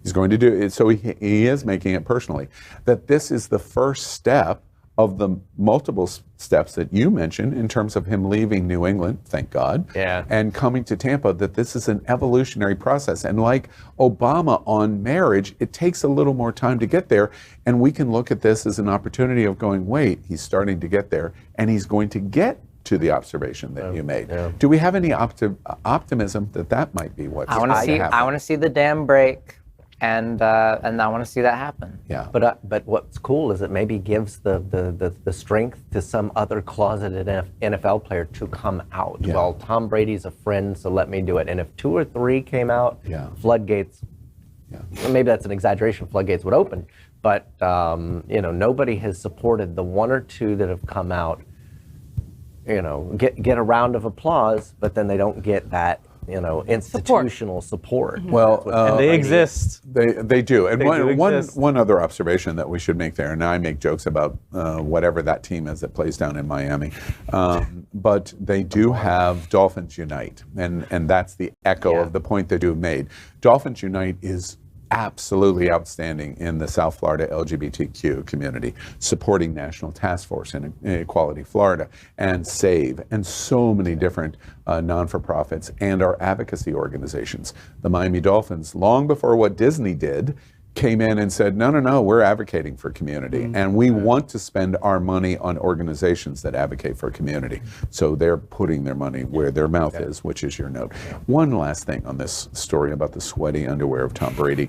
He's going to do it, so he is making it personally. That this is the first step of the multiple steps that you mentioned in terms of him leaving New England, thank God, and coming to Tampa, that this is an evolutionary process. And like Obama on marriage, it takes a little more time to get there, and we can look at this as an opportunity of going, wait, he's starting to get there, and he's going to get to the observation that you made. Do we have any optimism that might be what's going to happen? I want to see the dam break. And I want to see that happen. Yeah. But what's cool is it maybe gives the strength to some other closeted NFL player to come out. Yeah. Well, Tom Brady's a friend, so let me do it. And if 2 or 3 came out, floodgates. Yeah. Maybe that's an exaggeration. Floodgates would open, but you know, nobody has supported the 1 or 2 that have come out. You know, get a round of applause, but then they don't get that, you know, institutional support. Well, and they exist. They do. And exist. one other observation that we should make there, and I make jokes about whatever that team is that plays down in Miami, but they do have Dolphins Unite, and that's the echo of the point that you made. Dolphins Unite is absolutely outstanding in the South Florida LGBTQ community, supporting National Task Force in Equality Florida and SAVE and so many different non-for-profits and our advocacy organizations. The Miami Dolphins, long before what Disney did, came in and said, no, we're advocating for community, and we want to spend our money on organizations that advocate for community. So they're putting their money where their mouth is, which is your note. One last thing on this story about the sweaty underwear of Tom Brady.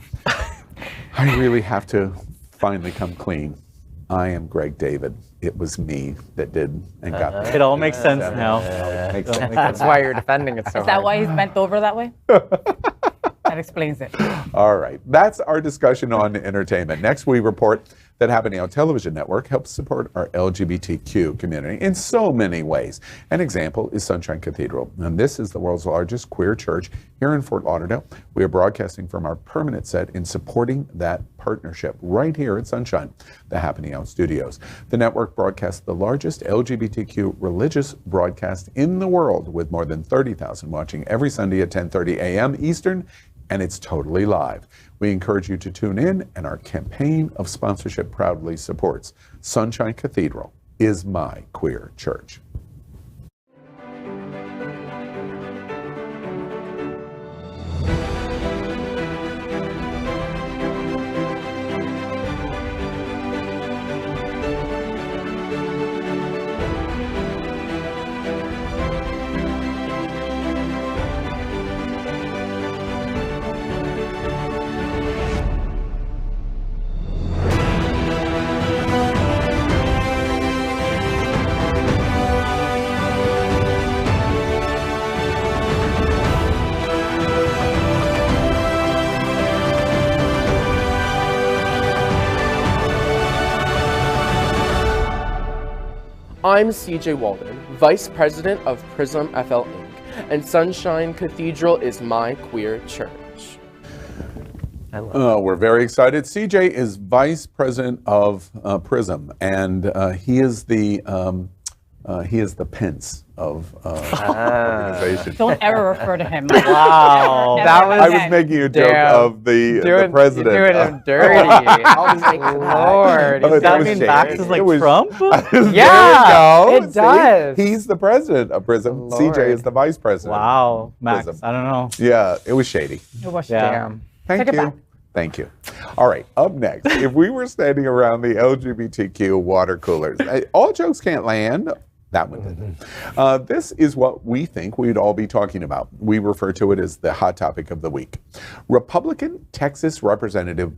I really have to finally come clean. I am Greg David. It was me that did and got me. It all makes sense now. That's why you're defending it so Is that why he's bent over that way? That explains it. All right. That's our discussion on entertainment. Next, we report That Happening Out television network helps support our LGBTQ community in so many ways. An example is Sunshine Cathedral, and this is the world's largest queer church here in Fort Lauderdale. We are broadcasting from our permanent set in supporting that partnership right here at Sunshine, the Happening Out studios. The network broadcasts the largest LGBTQ religious broadcast in the world, with more than 30,000 watching every Sunday at 10:30 a.m. Eastern, and it's totally live. We encourage you to tune in, and our campaign of sponsorship proudly supports Sunshine Cathedral is my queer church. I'm CJ Walden, Vice President of Prism FL Inc., and Sunshine Cathedral is my queer church. We're very excited. CJ is Vice President of Prism, and he is the Pence of organization. Don't ever refer to him. Wow. I was making a joke of the president. You're doing him dirty. Oh my Lord. Oh, Does that mean Maxx is like Trump? Yeah, it does. He's the president of Prism. Lord. CJ is the vice president. Wow, Maxx, Prism. I don't know. Yeah, it was shady. It was Yeah. Damn. Thank Take it you. back. Thank you. All right, up next, if we were standing around the LGBTQ water coolers, all jokes can't land. That one didn't. This is what we think we'd all be talking about. We refer to it as the hot topic of the week. Republican Texas Representative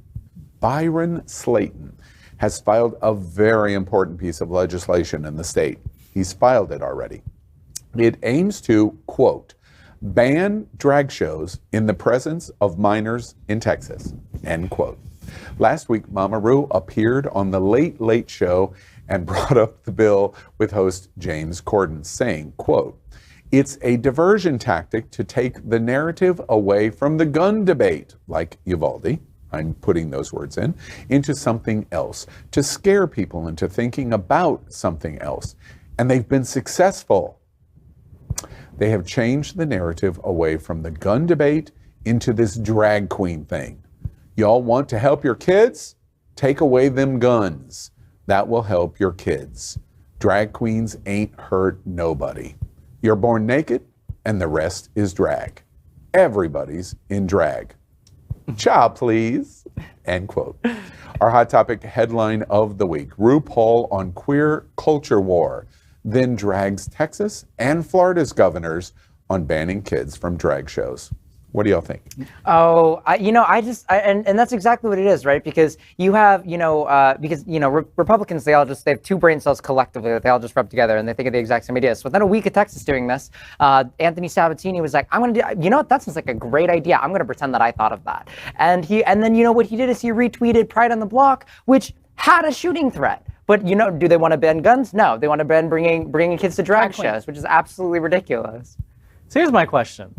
Byron Slayton has filed a very important piece of legislation in the state. He's filed it already. It aims to, quote, ban drag shows in the presence of minors in Texas, end quote. Last week, Mama Ru appeared on the Late Late Show and brought up the bill with host James Corden, saying, quote, it's a diversion tactic to take the narrative away from the gun debate, like Uvalde, I'm putting those words in, into something else, to scare people into thinking about something else. And they've been successful. They have changed the narrative away from the gun debate into this drag queen thing. Y'all want to help your kids? Take away them guns. That will help your kids. Drag queens ain't hurt nobody. You're born naked, and the rest is drag. Everybody's in drag. Child, please. End quote. Our hot topic headline of the week: RuPaul on queer culture war, then drags Texas and Florida's governors on banning kids from drag shows. What do y'all think? Oh, and that's exactly what it is, right? Because you have, Republicans, they have two brain cells collectively that they all just rub together and they think of the exact same ideas. So within a week of Texas doing this, Anthony Sabatini was like, that sounds like a great idea. I'm going to pretend that I thought of that. And then what he did is he retweeted Pride on the Block, which had a shooting threat. But do they want to ban guns? No, they want to ban bringing kids to drag shows, which is absolutely ridiculous. So here's my question.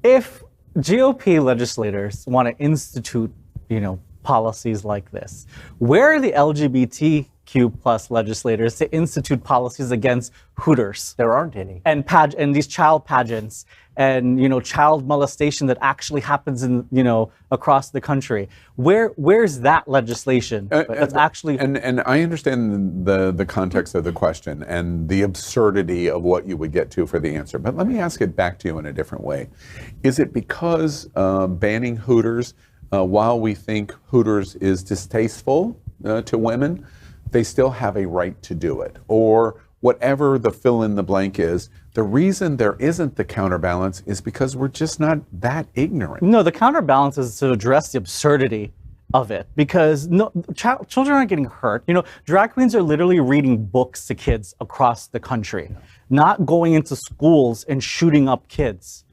If GOP legislators want to institute, policies like this, where are the LGBTQ plus legislators to institute policies against Hooters? There aren't any. And these child pageants and, child molestation that actually happens in, across the country. Where's that legislation that's actually... And I understand the context of the question and the absurdity of what you would get to for the answer, but let me ask it back to you in a different way. Is it because banning Hooters, while we think Hooters is distasteful to women, they still have a right to do it? Or whatever the fill in the blank is, the reason there isn't the counterbalance is because we're just not that ignorant. No, the counterbalance is to address the absurdity of it, because children aren't getting hurt. Drag queens are literally reading books to kids across the country, not going into schools and shooting up kids.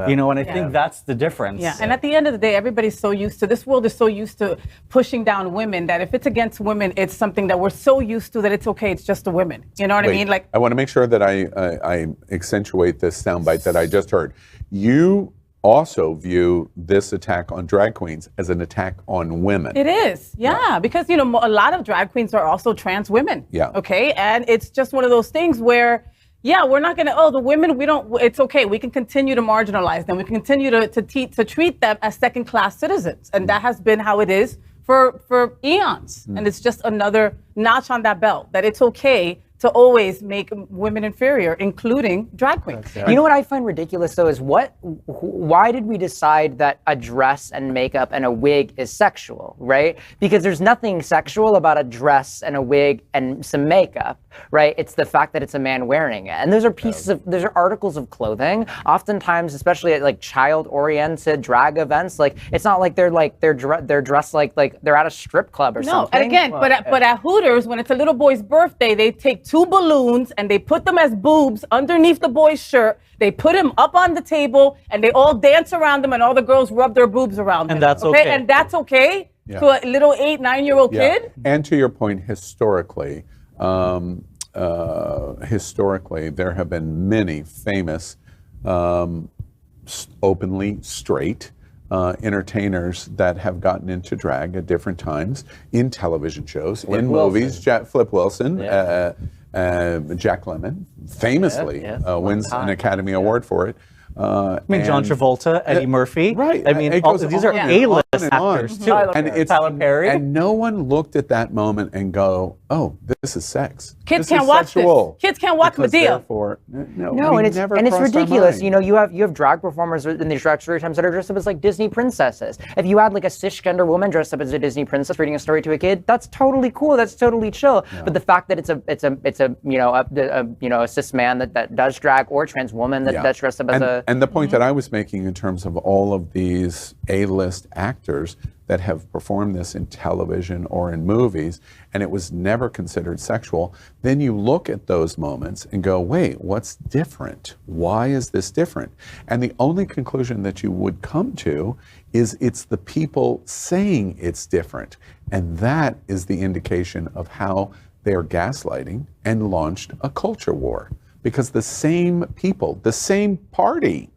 You know, and I think that's the difference. Yeah, and at the end of the day, everybody's so used to, this world is so used to pushing down women that if it's against women, it's something that we're so used to that it's okay, it's just the women. You know what I mean? Like, I want to make sure that I accentuate this soundbite that I just heard. You also view this attack on drag queens as an attack on women. it is, because, you know, a lot of drag queens are also trans women. Yeah. Okay, and it's just one of those things where, we're not gonna, the women, it's okay. We can continue to marginalize them. We can continue to treat them as second-class citizens. And that has been how it is for eons. And it's just another notch on that belt, that it's okay to always make women inferior, including drag queens. You know what I find ridiculous though is why did we decide that a dress and makeup and a wig is sexual, right? Because there's nothing sexual about a dress and a wig and some makeup, right? It's the fact that it's a man wearing it. And those are those are articles of clothing. Oftentimes, especially at like child-oriented drag events, like it's not like they're dressed like they're at a strip club or something. No, and again, but at Hooters, when it's a little boy's birthday, they take 2 balloons and they put them as boobs underneath the boy's shirt. They put him up on the table and they all dance around them and all the girls rub their boobs around him. And that's okay. And that's okay to a little 8, 9-year-old kid? And to your point, historically, there have been many famous openly straight entertainers that have gotten into drag at different times in television shows, movies. Flip Wilson, Jack Lemmon, famously wins an Academy Award for it. I mean, John Travolta, Eddie Murphy. Right. I mean, these are A-list actors too. Tyler Perry. And no one looked at that moment and go, "Oh, this is sex." Kids can't watch this. Kids can't watch Medea. No, and it's ridiculous. You know, you have drag performers in these drag story times that are dressed up as like Disney princesses. If you had like a cisgender woman dressed up as a Disney princess reading a story to a kid, that's totally cool. That's totally chill. Yeah. But the fact that it's a cis man that does drag or a trans woman that's dressed up as a and the point that I was making in terms of all of these A-list actors that have performed this in television or in movies, and it was never considered sexual, then you look at those moments and go, wait, what's different? Why is this different? And the only conclusion that you would come to is it's the people saying it's different. And that is the indication of how they're gaslighting and launched a culture war. Because the same people, the same party,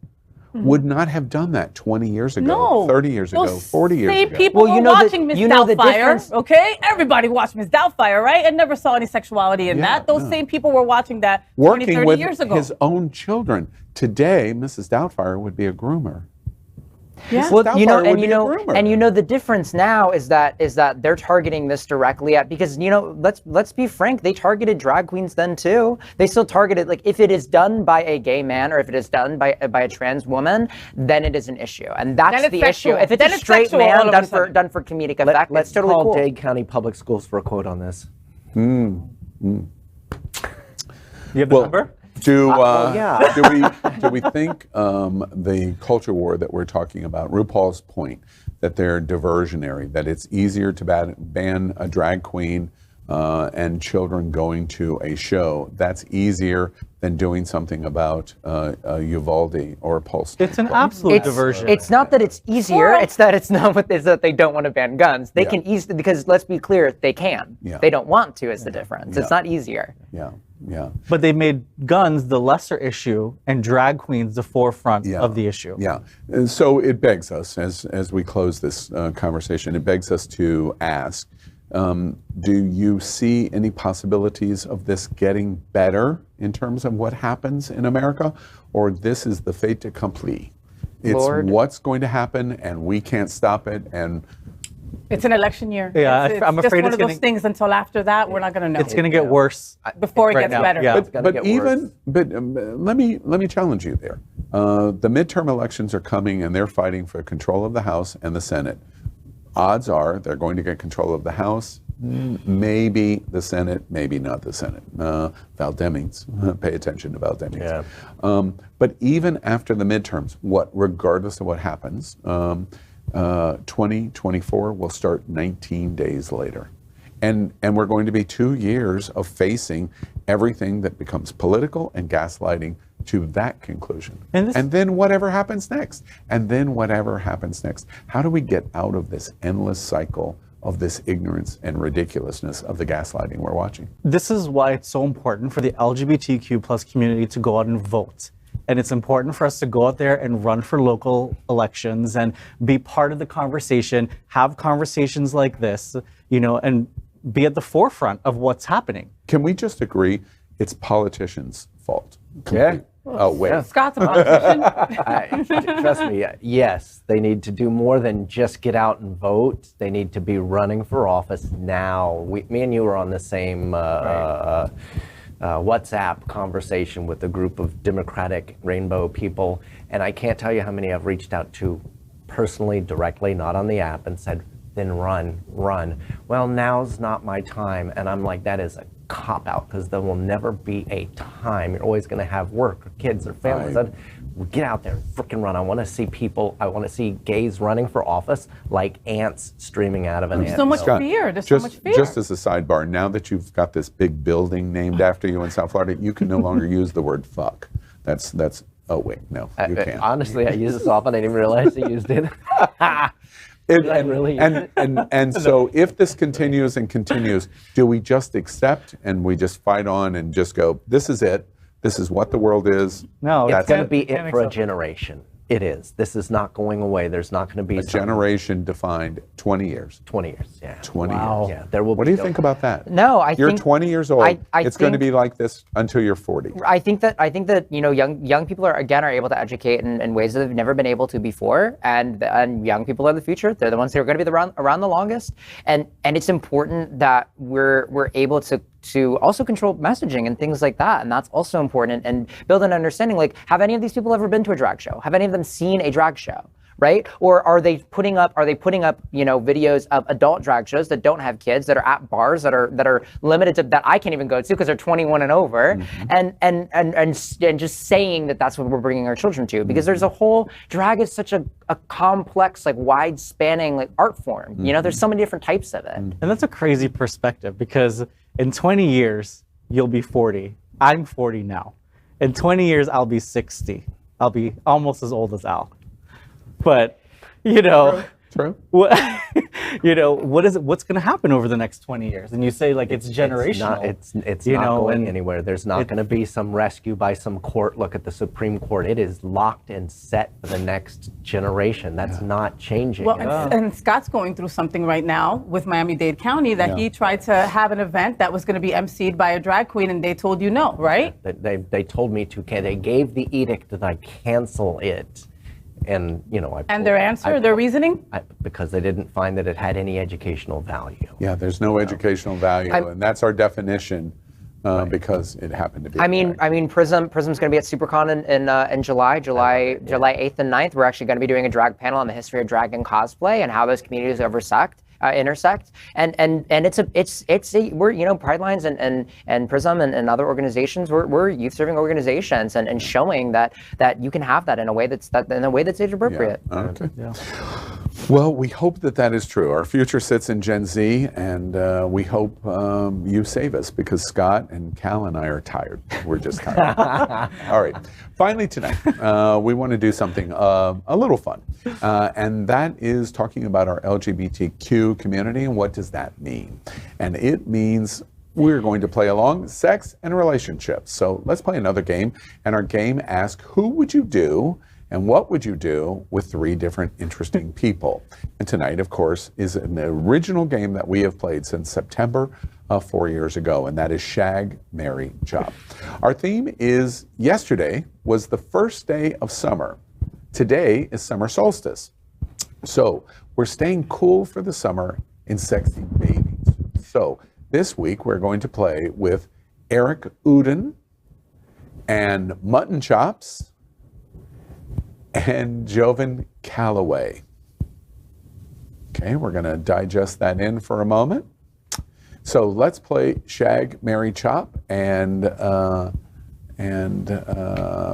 would not have done that 20 years ago, 30 years ago, 40 years ago. Same people were watching Miss Doubtfire, okay? Everybody watched Miss Doubtfire, right? And never saw any sexuality in that. Those same people were watching that 20, 30 years ago. Working with his own children. Today, Mrs. Doubtfire would be a groomer. Yeah. Well, the difference now is that they're targeting this directly at, because let's be frank, they targeted drag queens then too. They still targeted, like, if it is done by a gay man or if it is done by a trans woman, then it is an issue, and that's the issue. If it's a straight man done for comedic effect, let's totally call cool. Dade County Public Schools for a quote on this. You have the number? Do we think the culture war that we're talking about, RuPaul's point that they're diversionary, that it's easier to ban a drag queen and children going to a show, that's easier than doing something about Uvalde or Pulse? It's an absolute diversion. It's not that it's easier, it's that it's that they don't want to ban guns. They can easily, because let's be clear, they can. Yeah. They don't want to is the difference. It's not easier. Yeah. But they made guns the lesser issue and drag queens the forefront of the issue. Yeah. And so it begs us, as we close this conversation, it begs us to ask, do you see any possibilities of this getting better in terms of what happens in America? Or this is the fait accompli? It's what's going to happen and we can't stop it, and it's an election year. Yeah, I'm afraid it's one of those things. Until after that, we're not going to know. It's going to get worse before it gets better. Yeah. But let me challenge you there. The midterm elections are coming, and they're fighting for control of the House and the Senate. Odds are they're going to get control of the House, maybe the Senate, maybe not the Senate. Val Demings, pay attention to Val Demings. Yeah. But even after the midterms, regardless of what happens, 2024 will start 19 days later. And we're going to be 2 years of facing everything that becomes political and gaslighting to that conclusion. And then whatever happens next. And then whatever happens next. How do we get out of this endless cycle of this ignorance and ridiculousness of the gaslighting we're watching? This is why it's so important for the LGBTQ plus community to go out and vote. And it's important for us to go out there and run for local elections and be part of the conversation, have conversations like this, you know, and be at the forefront of what's happening. Can we just agree it's politicians' fault? Yeah. Oh, wait. Scott's a politician. Trust me, yes, they need to do more than just get out and vote. They need to be running for office now. Me and you were on the same WhatsApp conversation with a group of Democratic Rainbow people, and I can't tell you how many I've reached out to personally, directly, not on the app, and said, then run. Well, now's not my time. And I'm like, that is a cop-out, because there will never be a time. You're always going to have work or kids or families. Right. Get out there, freaking run. I want to see people, I want to see gays running for office like ants streaming out of an ant. So much Scott, fear. There's so much fear. Just as a sidebar, now that you've got this big building named after you in South Florida, you can no longer use the word fuck. That's oh wait, no, you can't. Honestly, I use this often. I didn't even realize I used it. And so if this continues and continues, do we just accept and we just fight on and just go, this is it, this is what the world is? No, It's going to be can't it for a accept it. generation. It is. This is not going away. There's not going to be A generation defined 20 years. 20 years. Yeah. 20 Wow. years. Yeah. There will. What do you think about that? No, I You're think 20 years old. I It's going to think- be like this until you're 40. I think that you know young people are able to educate in ways that they've never been able to before, and young people are the future. They're the ones who are going to be around the longest, and it's important that we're able to also control messaging and things like that, and that's also important, and build an understanding. Like, have any of these people ever been to a drag show? Have any of them seen a drag show? Right? Or are they putting up videos of adult drag shows that don't have kids, that are at bars that are limited to, that I can't even go to because they're 21 and over, and just saying that that's what we're bringing our children to, because there's a whole, drag is such a complex, like, wide spanning, like, art form. You know, there's so many different types of it. And that's a crazy perspective, because in 20 years, you'll be 40. I'm 40 now. In 20 years, I'll be 60. I'll be almost as old as Al. But, you know, True. what's going to happen over the next 20 years? And you say, like, it's generational. It's not going anywhere. There's not going to be some rescue by some court. Look at the Supreme Court. It is locked and set for the next generation. That's not changing. Well, and Scott's going through something right now with Miami-Dade County that he tried to have an event that was going to be emceed by a drag queen, and they told you no, right? They told me to. They gave the edict that I cancel it. And, you know, Their answer, their reasoning? Because they didn't find that it had any educational value. Yeah, there's no educational value, and that's our definition, because it happened to be. I mean, Prism's going to be at SuperCon in July 8th and 9th. We're actually going to be doing a drag panel on the history of drag and cosplay and how those communities intersect, and we're, you know, Pride Lines and Prism and other organizations, we're youth serving organizations, and showing that you can have that in a way that's age appropriate. Yeah. Okay. Yeah. Well, we hope that is true. Our future sits in Gen Z, and we hope you save us, because Scott and Kal and I are tired. We're just tired. All right. Finally tonight, we want to do something a little fun, and that is talking about our LGBTQ community, and what does that mean? And it means we're going to play along sex and relationships. So let's play another game, and our game asks, who would you do and what would you do with 3 different interesting people? And tonight, of course, is an original game that we have played since September of 4 years ago, and that is Shag, Marry, Chop. Our theme is, yesterday was the first day of summer. Today is summer solstice. So we're staying cool for the summer in sexy bathing suits. So this week we're going to play with Eric Uden and Mutton Chops and Jovan Calloway. Okay, we're going to digest that in for a moment. So let's play Shag, Marry, Chop, and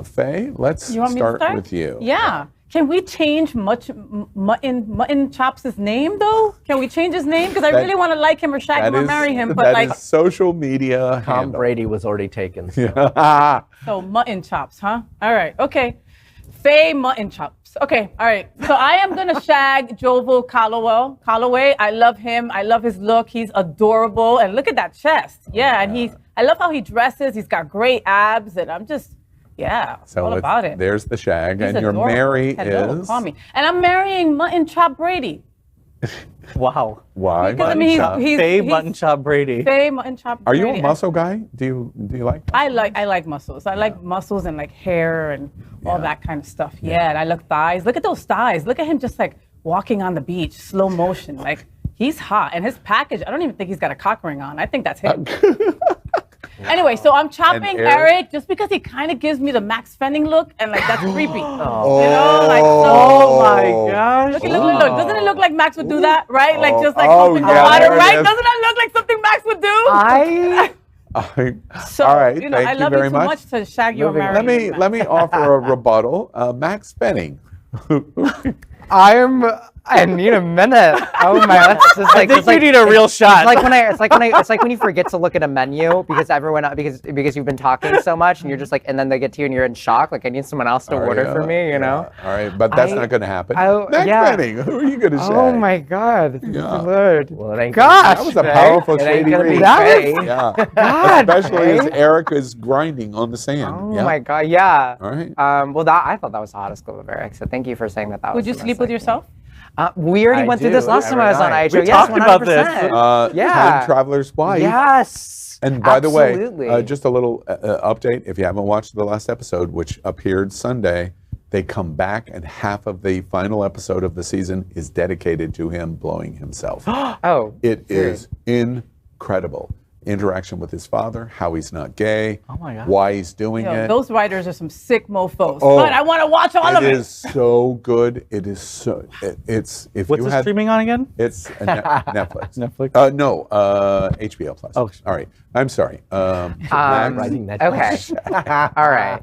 Faye, let's start with you. Yeah. Can we change Mutton Chops' name though? Can we change his name? Because I really want to like him or shag him or marry him. But that is social media. Tom handle. Brady was already taken. So Mutton Chops, huh? All right, okay. Faye Mutton Chops. Okay, all right. So I am gonna shag Jovel Calloway. I love him. I love his look. He's adorable. And look at that chest. Yeah, and I love how he dresses. He's got great abs, and I'm just, so all about it. There's the shag, He's and your adorable. Mary Hello, is. call me. And I'm marrying Mutton Chop Brady. Wow. Why? Because I mean, Faye Mutton Chop Brady. Faye Mutton Chop Are Brady. you a muscle guy? Do you like? I like muscles. I like muscles and like hair and all that kind of stuff. Yeah, and I look thighs. Look at those thighs. Look at him just like walking on the beach, slow motion. Like he's hot. And his package, I don't even think he's got a cock ring on. I think that's him. Anyway, so I'm chopping Eric just because he kind of gives me the Maxx Fenning look, and like that's creepy. You know, like Oh my gosh. Look. Doesn't it look like Max would do that, right? Like just like Oh, open the yeah, water, there it right? is. Doesn't that look like something Max would do? So, all right, you know, thank I you love very you too much to shag you or marry you. Let me offer a rebuttal. Maxx Fenning. I need a minute. Oh my, that's just like. I think you need a real shot. It's like when you forget to look at a menu because you've been talking so much and you're just like, and then they get to you and you're in shock. Like I need someone else to order for me, you know. All right, but that's not going to happen. Maxx yeah. Fenning, who are you going to shag? Oh my God, Lord. Well, it ain't Gosh, that was a powerful It ain't shady gonna be read. Faye. Yeah. God, Especially as Faye. Eric is grinding on the sand. Oh Yeah. my God, yeah. All right. Well, I thought that was the hottest clip of Eric. So thank you for saying that. Would you sleep with yourself? We already I went through do, this last time every I was on night. IHO. We Yes, talked about this. 100%. Yeah. Time Traveler's Wife. Yes. And by the absolutely. way, just a little update. If you haven't watched the last episode, which appeared Sunday, they come back and half of the final episode of the season is dedicated to him blowing himself. Oh, It is incredible. Interaction with his father, how he's not gay, Oh my God. why he's doing Yo, it. those writers are some sick mofos. Oh, but I want to watch all of It it. is so good. It is so. It's if What's you it had. streaming on again? It's Netflix. Netflix? No, HBO Plus. Oh. All right. I'm sorry. Writing that okay. All right.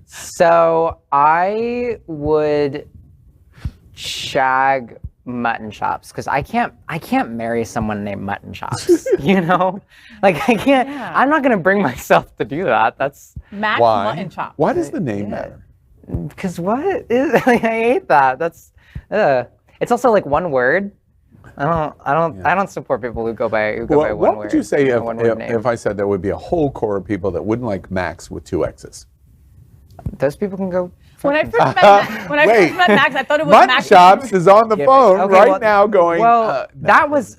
So I would shag Mutton Chops because I can't marry someone named Mutton Chops. You know, like I can't. Yeah. I'm not gonna bring myself to do that. That's Max Why? Mutton Chop. Why does the name matter? because what is? Like, I hate that. That's. It's also like one word. I don't support people who go by one What word. would you say a one-word name. if I said there would be a whole core of people that wouldn't like Max with two X's? Those people can go. When I first met Max, I thought it was Mutton Max. Chops is on the phone Okay, right well- now going. Well, that was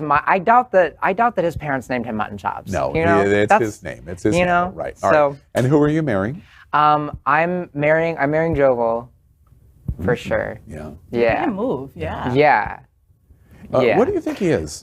my. I doubt that his parents named him Mutton Chops. no, you know? it's That's- his name. It's his you handle, know, right? All right. so- And who are you marrying? I'm marrying Jovel, for sure. Yeah. Yeah. Good move. Yeah. Yeah. Yeah. What do you think he is?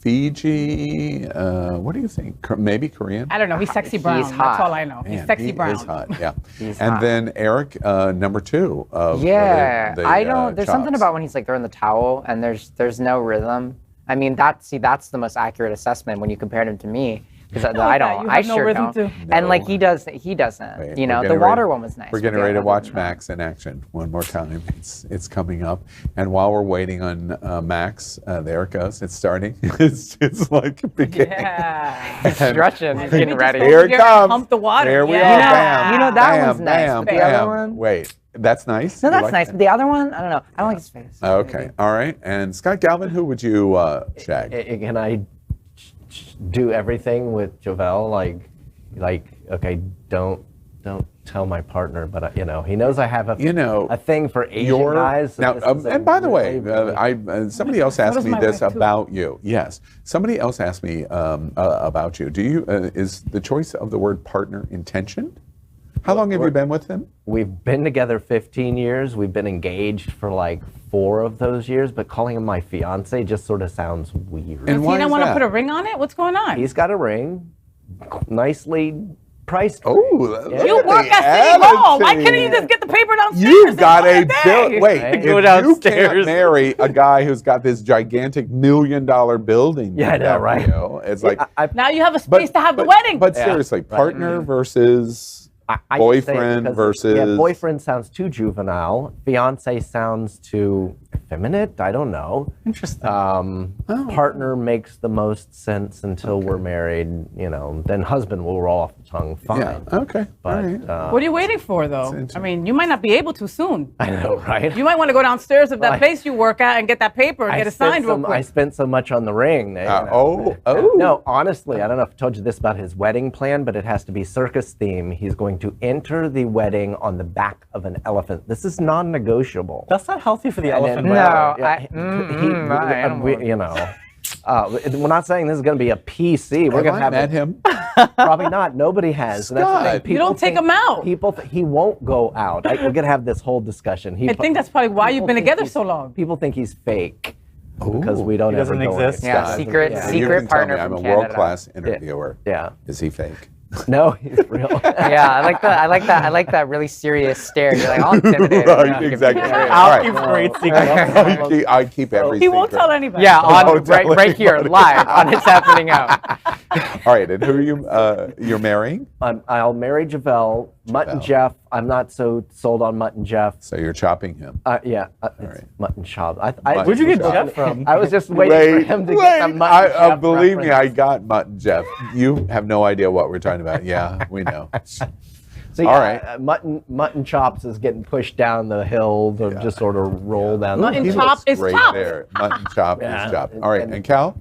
Fiji? What do you think? Maybe Korean? I don't know. He's sexy brown. He's That's hot. all I know. He's Man, sexy he brown. is hot, yeah. He's and hot. then Eric, number 2 of Yeah. the I don't. There's something Chops. about when he's like throwing the towel and there's no rhythm. I mean, that's the most accurate assessment when you compared him to me. Because I don't. You I have no sure rhythm don't. too. And like No. he doesn't. Wait, You know, we're the getting water ready- one was nice. We're but getting the ready to other watch than that- Max in action one more time. It's coming up, and while we're waiting on Max, there it goes. It's starting. it's like beginning. Yeah. Stretching, getting ready. Here it Here, comes. pump the water. There we Yeah. are. Bam. You know, that bam, one's nice, Bam, but the other bam. one- Wait, that's nice. No, You that's like nice. that? But the other one, I don't know. I don't like his face. Okay. All right. And Scott Galvin, who would you shag? Can I do everything with Jovel? Like, okay, don't tell my partner, but you know, he knows I have a thing for Asian guys. So Now, this is a and by the way, really- somebody else asked does me my this wife, too. about you. Yes, somebody else asked me about you. Do you is the choice of the word partner intentioned? How long have you been with him? We've been together 15 years. We've been engaged for like 4 of those years, but calling him my fiance just sort of sounds weird. And Does why he not is want to that? put a ring on it? What's going on? He's got a ring, nicely priced. Oh, look You at work the at City Hall. Why attitude. couldn't you just get the paper downstairs? You've and got call a it day? bill. Wait, Right? if Go you downstairs. can't marry a guy who's got this gigantic $1 million building, Yeah, I know, right? It's like, Now you have a space to have the wedding. But seriously, partner versus I boyfriend versus... Yeah, boyfriend sounds too juvenile. Fiance sounds too effeminate. I don't know. Interesting. Partner makes the most sense until we're married. You know, then husband will roll off the tongue. Fine. Yeah, okay. But, all right. What are you waiting for, though? I mean, you might not be able to soon. I know, right? You might want to go downstairs of that place you work at and get that paper and get it signed real quick. I spent so much on the ring. No, honestly, I don't know if I told you this about his wedding plan, but it has to be circus theme. He's going to enter the wedding on the back of an elephant. This is non-negotiable. That's not healthy for the elephant. We're not saying this is going to be a PC. We're going to have met him. Probably not. Nobody has. So that's the thing. You don't take him out. He won't go out. We're going to have this whole discussion. I think that's probably why you've been together so long. People think he's fake. Because we don't ever doesn't go exist. Yeah, secret partner I'm a from Canada. world-class interviewer. Yeah. Is he fake? No, he's real. Yeah, I like that really serious stare. You're like, I'll intimidate him. Right, exactly. I'll keep great secrets. I keep every He won't secret. tell anybody. Yeah, Don't tell right here, anybody. live on It's Happening Out. All right, and who are you're marrying? I'll marry Javelle. Mutt and Jeff. I'm not so sold on Mutt and Jeff. So you're chopping him. It's right. Mutt and Chop. Where'd you get Jeff from? I was just waiting for him to get the Mutt and Jeff believe me, I reference. got Mutt and Jeff. You have no idea what we're talking about. Yeah, we know. So All right. Mutton Chops is getting pushed down the hill to just sort of roll down. Mutton He Chop looks is great chopped. there. Mutton chop Yeah. is chopped. All right, and Cal?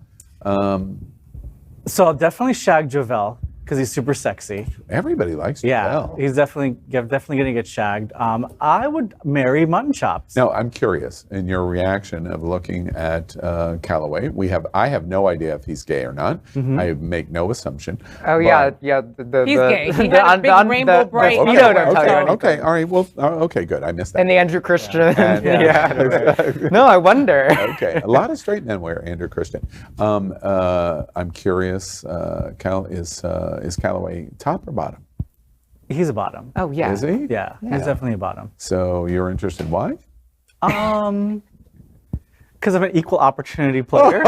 So I'll definitely shag Javelle because he's super sexy. Everybody likes Yeah, Javelle. he's definitely going to get shagged. I would marry Mutton Chops. Now, I'm curious in your reaction of looking at Callaway. I have no idea if he's gay or not. I make no assumption. Oh yeah. He's gay. He had a big rainbow bright. You Okay, know, don't tell you anything. okay, all right. Well, okay, good. I missed that. And the Andrew Christian. And- Yeah. No, I wonder. Okay, a lot of straight men wear Andrew Christian. I'm curious, Cal, is Callaway top or bottom? He's a bottom. Oh yeah. Is he? Yeah, he's definitely a bottom. So you're interested? Why? Because I'm an equal opportunity player.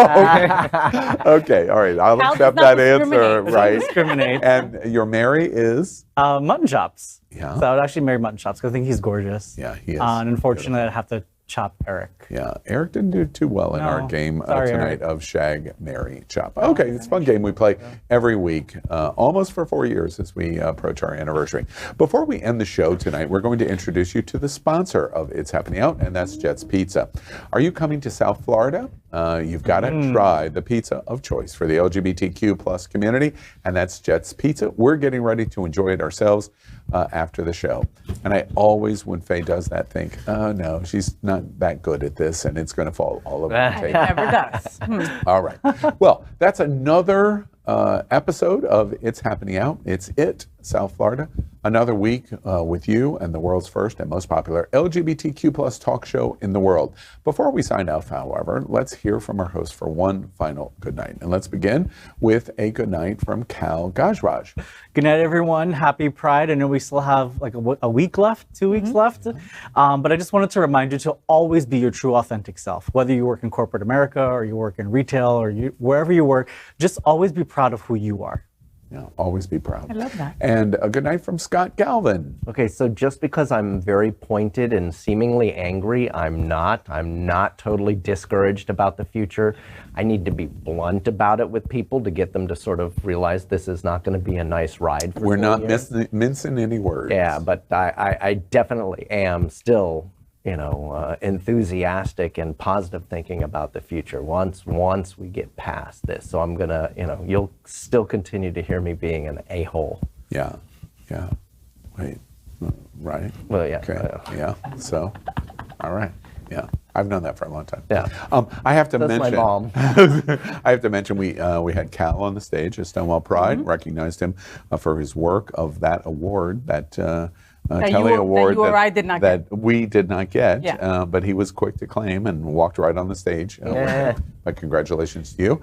Okay, all right. I'll Cal accept does not that answer. discriminate. Right. Discriminate. And your Mary is? Mutton Chops. Yeah. So I would actually marry Mutton Chops because I think he's gorgeous. Yeah, he is. And unfortunately, I'd have to chop Eric. Yeah, Eric didn't do too well in No. our game Sorry, tonight Eric. of Shag, Marry, Chop. Okay, it's a fun game we play every week, almost for 4 years as we approach our anniversary. Before we end the show tonight, we're going to introduce you to the sponsor of It's Happening Out, and that's Jet's Pizza. Are you coming to South Florida? You've got to try the pizza of choice for the LGBTQ plus community, and that's Jet's Pizza. We're getting ready to enjoy it ourselves after the show. And I always, when Faye does that, think, oh no, she's not that good at this, and it's going to fall all over the It table. never does. All right. Well, that's another episode of It's Happening Out. It's It, South Florida. Another week with you and the world's first and most popular LGBTQ plus talk show in the world. Before we sign off, however, let's hear from our host for one final good night. And let's begin with a good night from Kal Gajraj. Good night, everyone. Happy Pride. I know we still have like a week left, 2 weeks left. But I just wanted to remind you to always be your true, authentic self. Whether you work in corporate America or you work in retail or wherever you work, just always be proud of who you are. Yeah, always be proud. I love that. And a good night from Scott Galvin. Okay, so just because I'm very pointed and seemingly angry, I'm not totally discouraged about the future. I need to be blunt about it with people to get them to sort of realize this is not going to be a nice ride for We're 4 not years. mincing any words. Yeah, but I definitely am still, enthusiastic and positive thinking about the future once we get past this. So I'm gonna, you'll still continue to hear me being an a-hole. Yeah. Yeah. Wait. Right. Well, yeah. Okay. Yeah. So, all right. Yeah. I've known that for a long time. Yeah. I have to That's my mention. mom. I have to mention we had Cal on the stage at Stonewall Pride. Recognized him for his work of that award that. Kelly Award you or I did not that we did not get, Yeah. but he was quick to claim and walked right on the stage. But congratulations to you.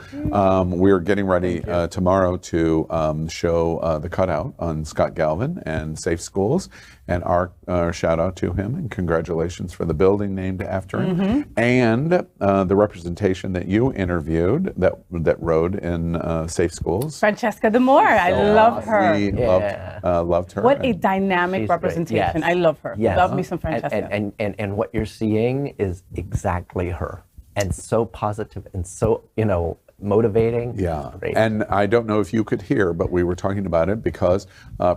We're getting ready tomorrow to show the cutout on Scott Galvin and Safe Schools. and our shout out to him and congratulations for the building named after him, and the representation that you interviewed that rode in Safe Schools. Francesca D'Amore, I love her. We loved her. What a dynamic representation. Yes. I love her. Yes. Love me some Francesca. And what you're seeing is exactly her, and so positive and so, motivating. Yeah, Great. and I don't know if you could hear, but we were talking about it because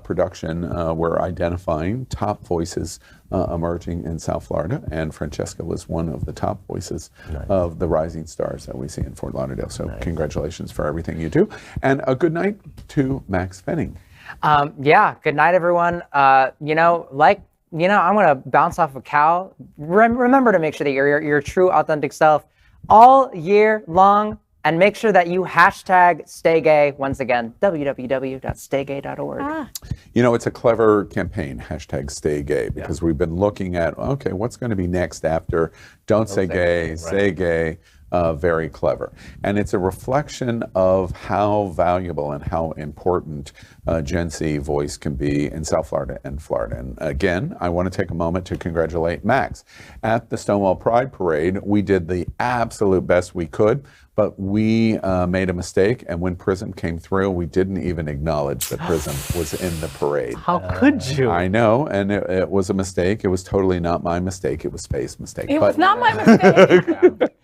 production, we're identifying top voices emerging in South Florida, and Francesca was one of the top voices of the rising stars that we see in Fort Lauderdale. So congratulations for everything you do, and a good night to Maxx Fenning. Good night, everyone. I'm going to bounce off of Kal. Remember to make sure that you're your true, authentic self all year long. And make sure that you hashtag stay gay. Once again, www.staygay.org. It's a clever campaign, hashtag stay gay, because we've been looking at, okay, what's going to be next after don't say gay, say gay. Very clever. And it's a reflection of how valuable and how important Gen Z voice can be in South Florida and Florida. And again, I want to take a moment to congratulate Maxx. At the Stonewall Pride Parade, we did the absolute best we could, but we made a mistake, and when Prism came through, we didn't even acknowledge that Prism was in the parade. How could you? I know, and it was a mistake. It was totally not my mistake. It was Faye's mistake. It was not my mistake.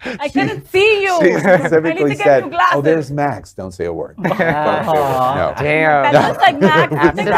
I couldn't see you. She specifically I need to get said, new glasses. "Oh, there's Max. Don't say a word." Don't say a word. No. Damn. That looks like Max. I think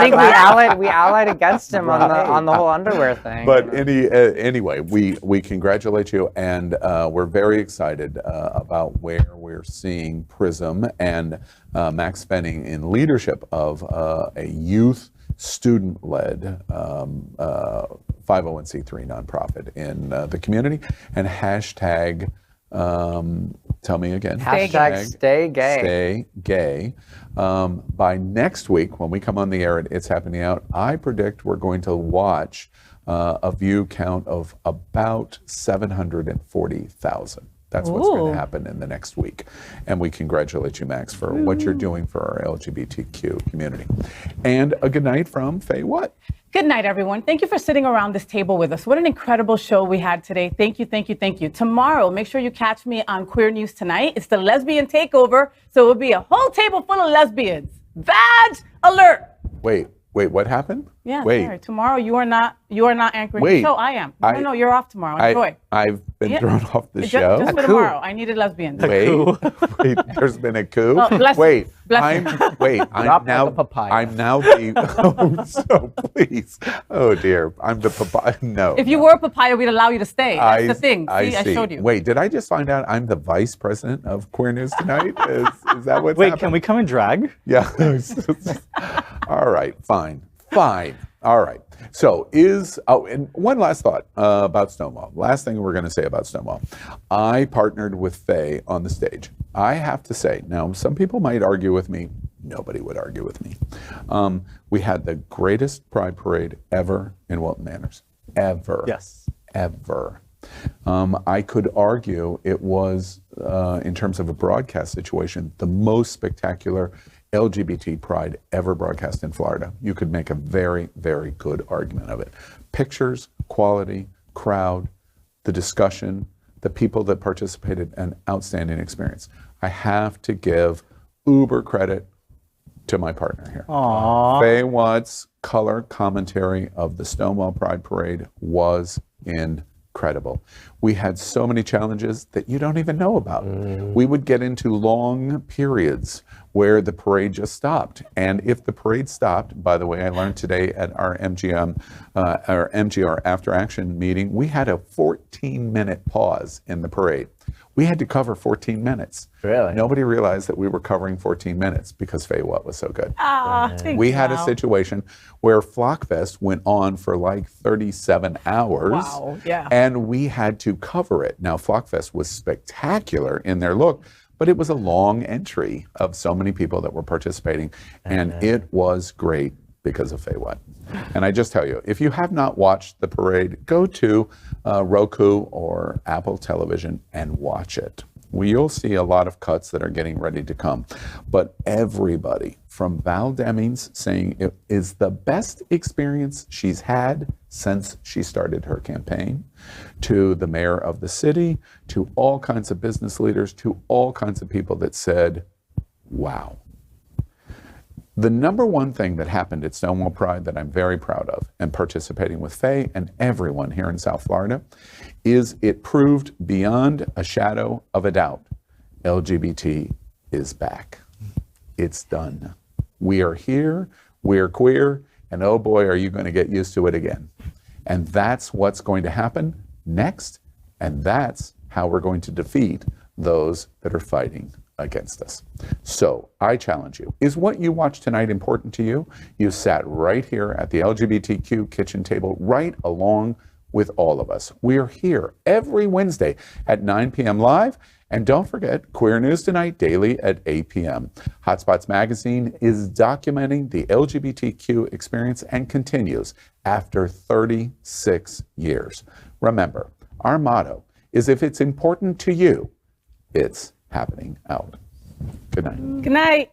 we allied against him on the whole underwear thing. But anyway, we congratulate you, and we're very excited about where we're seeing Prism and Maxx Fenning in leadership of a youth student-led 501c3 nonprofit in the community, and hashtag. Tell me again. Hashtag stay gay. Stay gay. By next week, when we come on the air at It's Happening Out, I predict we're going to watch a view count of about 740,000. That's what's going to happen in the next week. And we congratulate you, Maxx, for what you're doing for our LGBTQ community. And a good night from FayWhat. Good night, everyone. Thank you for sitting around this table with us. What an incredible show we had today. Thank you, thank you, thank you. Tomorrow, make sure you catch me on Queer News Tonight. It's the lesbian takeover, so it will be a whole table full of lesbians. Vag alert. Wait, what happened? Yeah, wait. Sorry. Tomorrow you are not anchoring the show. I am. No, you're off tomorrow. Enjoy. I've been thrown off the show. Just for tomorrow. I needed lesbians. Wait, there's been a coup. Oh, I'm now the so please. Oh dear, I'm the papaya. No. If you were a papaya, we'd allow you to stay. That's the thing. See, I showed you. Wait, did I just find out I'm the vice president of Queer News Tonight? Is that what's happening? Can we come and drag? Yeah. All right, fine. All right. So and one last thought about Stonewall. Last thing we're going to say about Stonewall. I partnered with Faye on the stage. I have to say, now some people might argue with me. Nobody would argue with me. We had the greatest pride parade ever in Wilton Manors. Ever. Yes. Ever. I could argue it was, in terms of a broadcast situation, the most spectacular LGBT pride ever broadcast in Florida. You could make a very, very good argument of it. Pictures, quality, crowd, the discussion, the people that participated, an outstanding experience. I have to give uber credit to my partner here. FayWhat's color commentary of the Stonewall Pride Parade was incredible. We had so many challenges that you don't even know about. We would get into long periods where the parade just stopped. And if the parade stopped, by the way, I learned today at our MGR After Action meeting, we had a 14-minute pause in the parade. We had to cover 14 minutes. Really? Nobody realized that we were covering 14 minutes because FayWhat was so good. We had a situation where Flockfest went on for like 37 hours. Wow, yeah. And we had to cover it. Now, Flockfest was spectacular in their look, but it was a long entry of so many people that were participating, and it was great because of FayWhat. And I just tell you, if you have not watched the parade, go to Roku or Apple Television and watch it. You'll see a lot of cuts that are getting ready to come. But everybody, from Val Demings saying it is the best experience she's had since she started her campaign, to the mayor of the city, to all kinds of business leaders, to all kinds of people that said, wow. The number one thing that happened at Stonewall Pride that I'm very proud of, and participating with Faye and everyone here in South Florida, is it proved beyond a shadow of a doubt, LGBT is back. It's done. We are here, we're queer, and oh boy, are you going to get used to it again. And that's what's going to happen next, and that's how we're going to defeat those that are fighting against us. So I challenge you, is what you watched tonight important to you? You sat right here at the LGBTQ kitchen table, right along with all of us. We're here every Wednesday at 9 p.m. live. And don't forget, Queer News Tonight, daily at 8 p.m. Hotspots Magazine is documenting the LGBTQ experience and continues after 36 years. Remember, our motto is if it's important to you, it's happening out. Good night. Good night.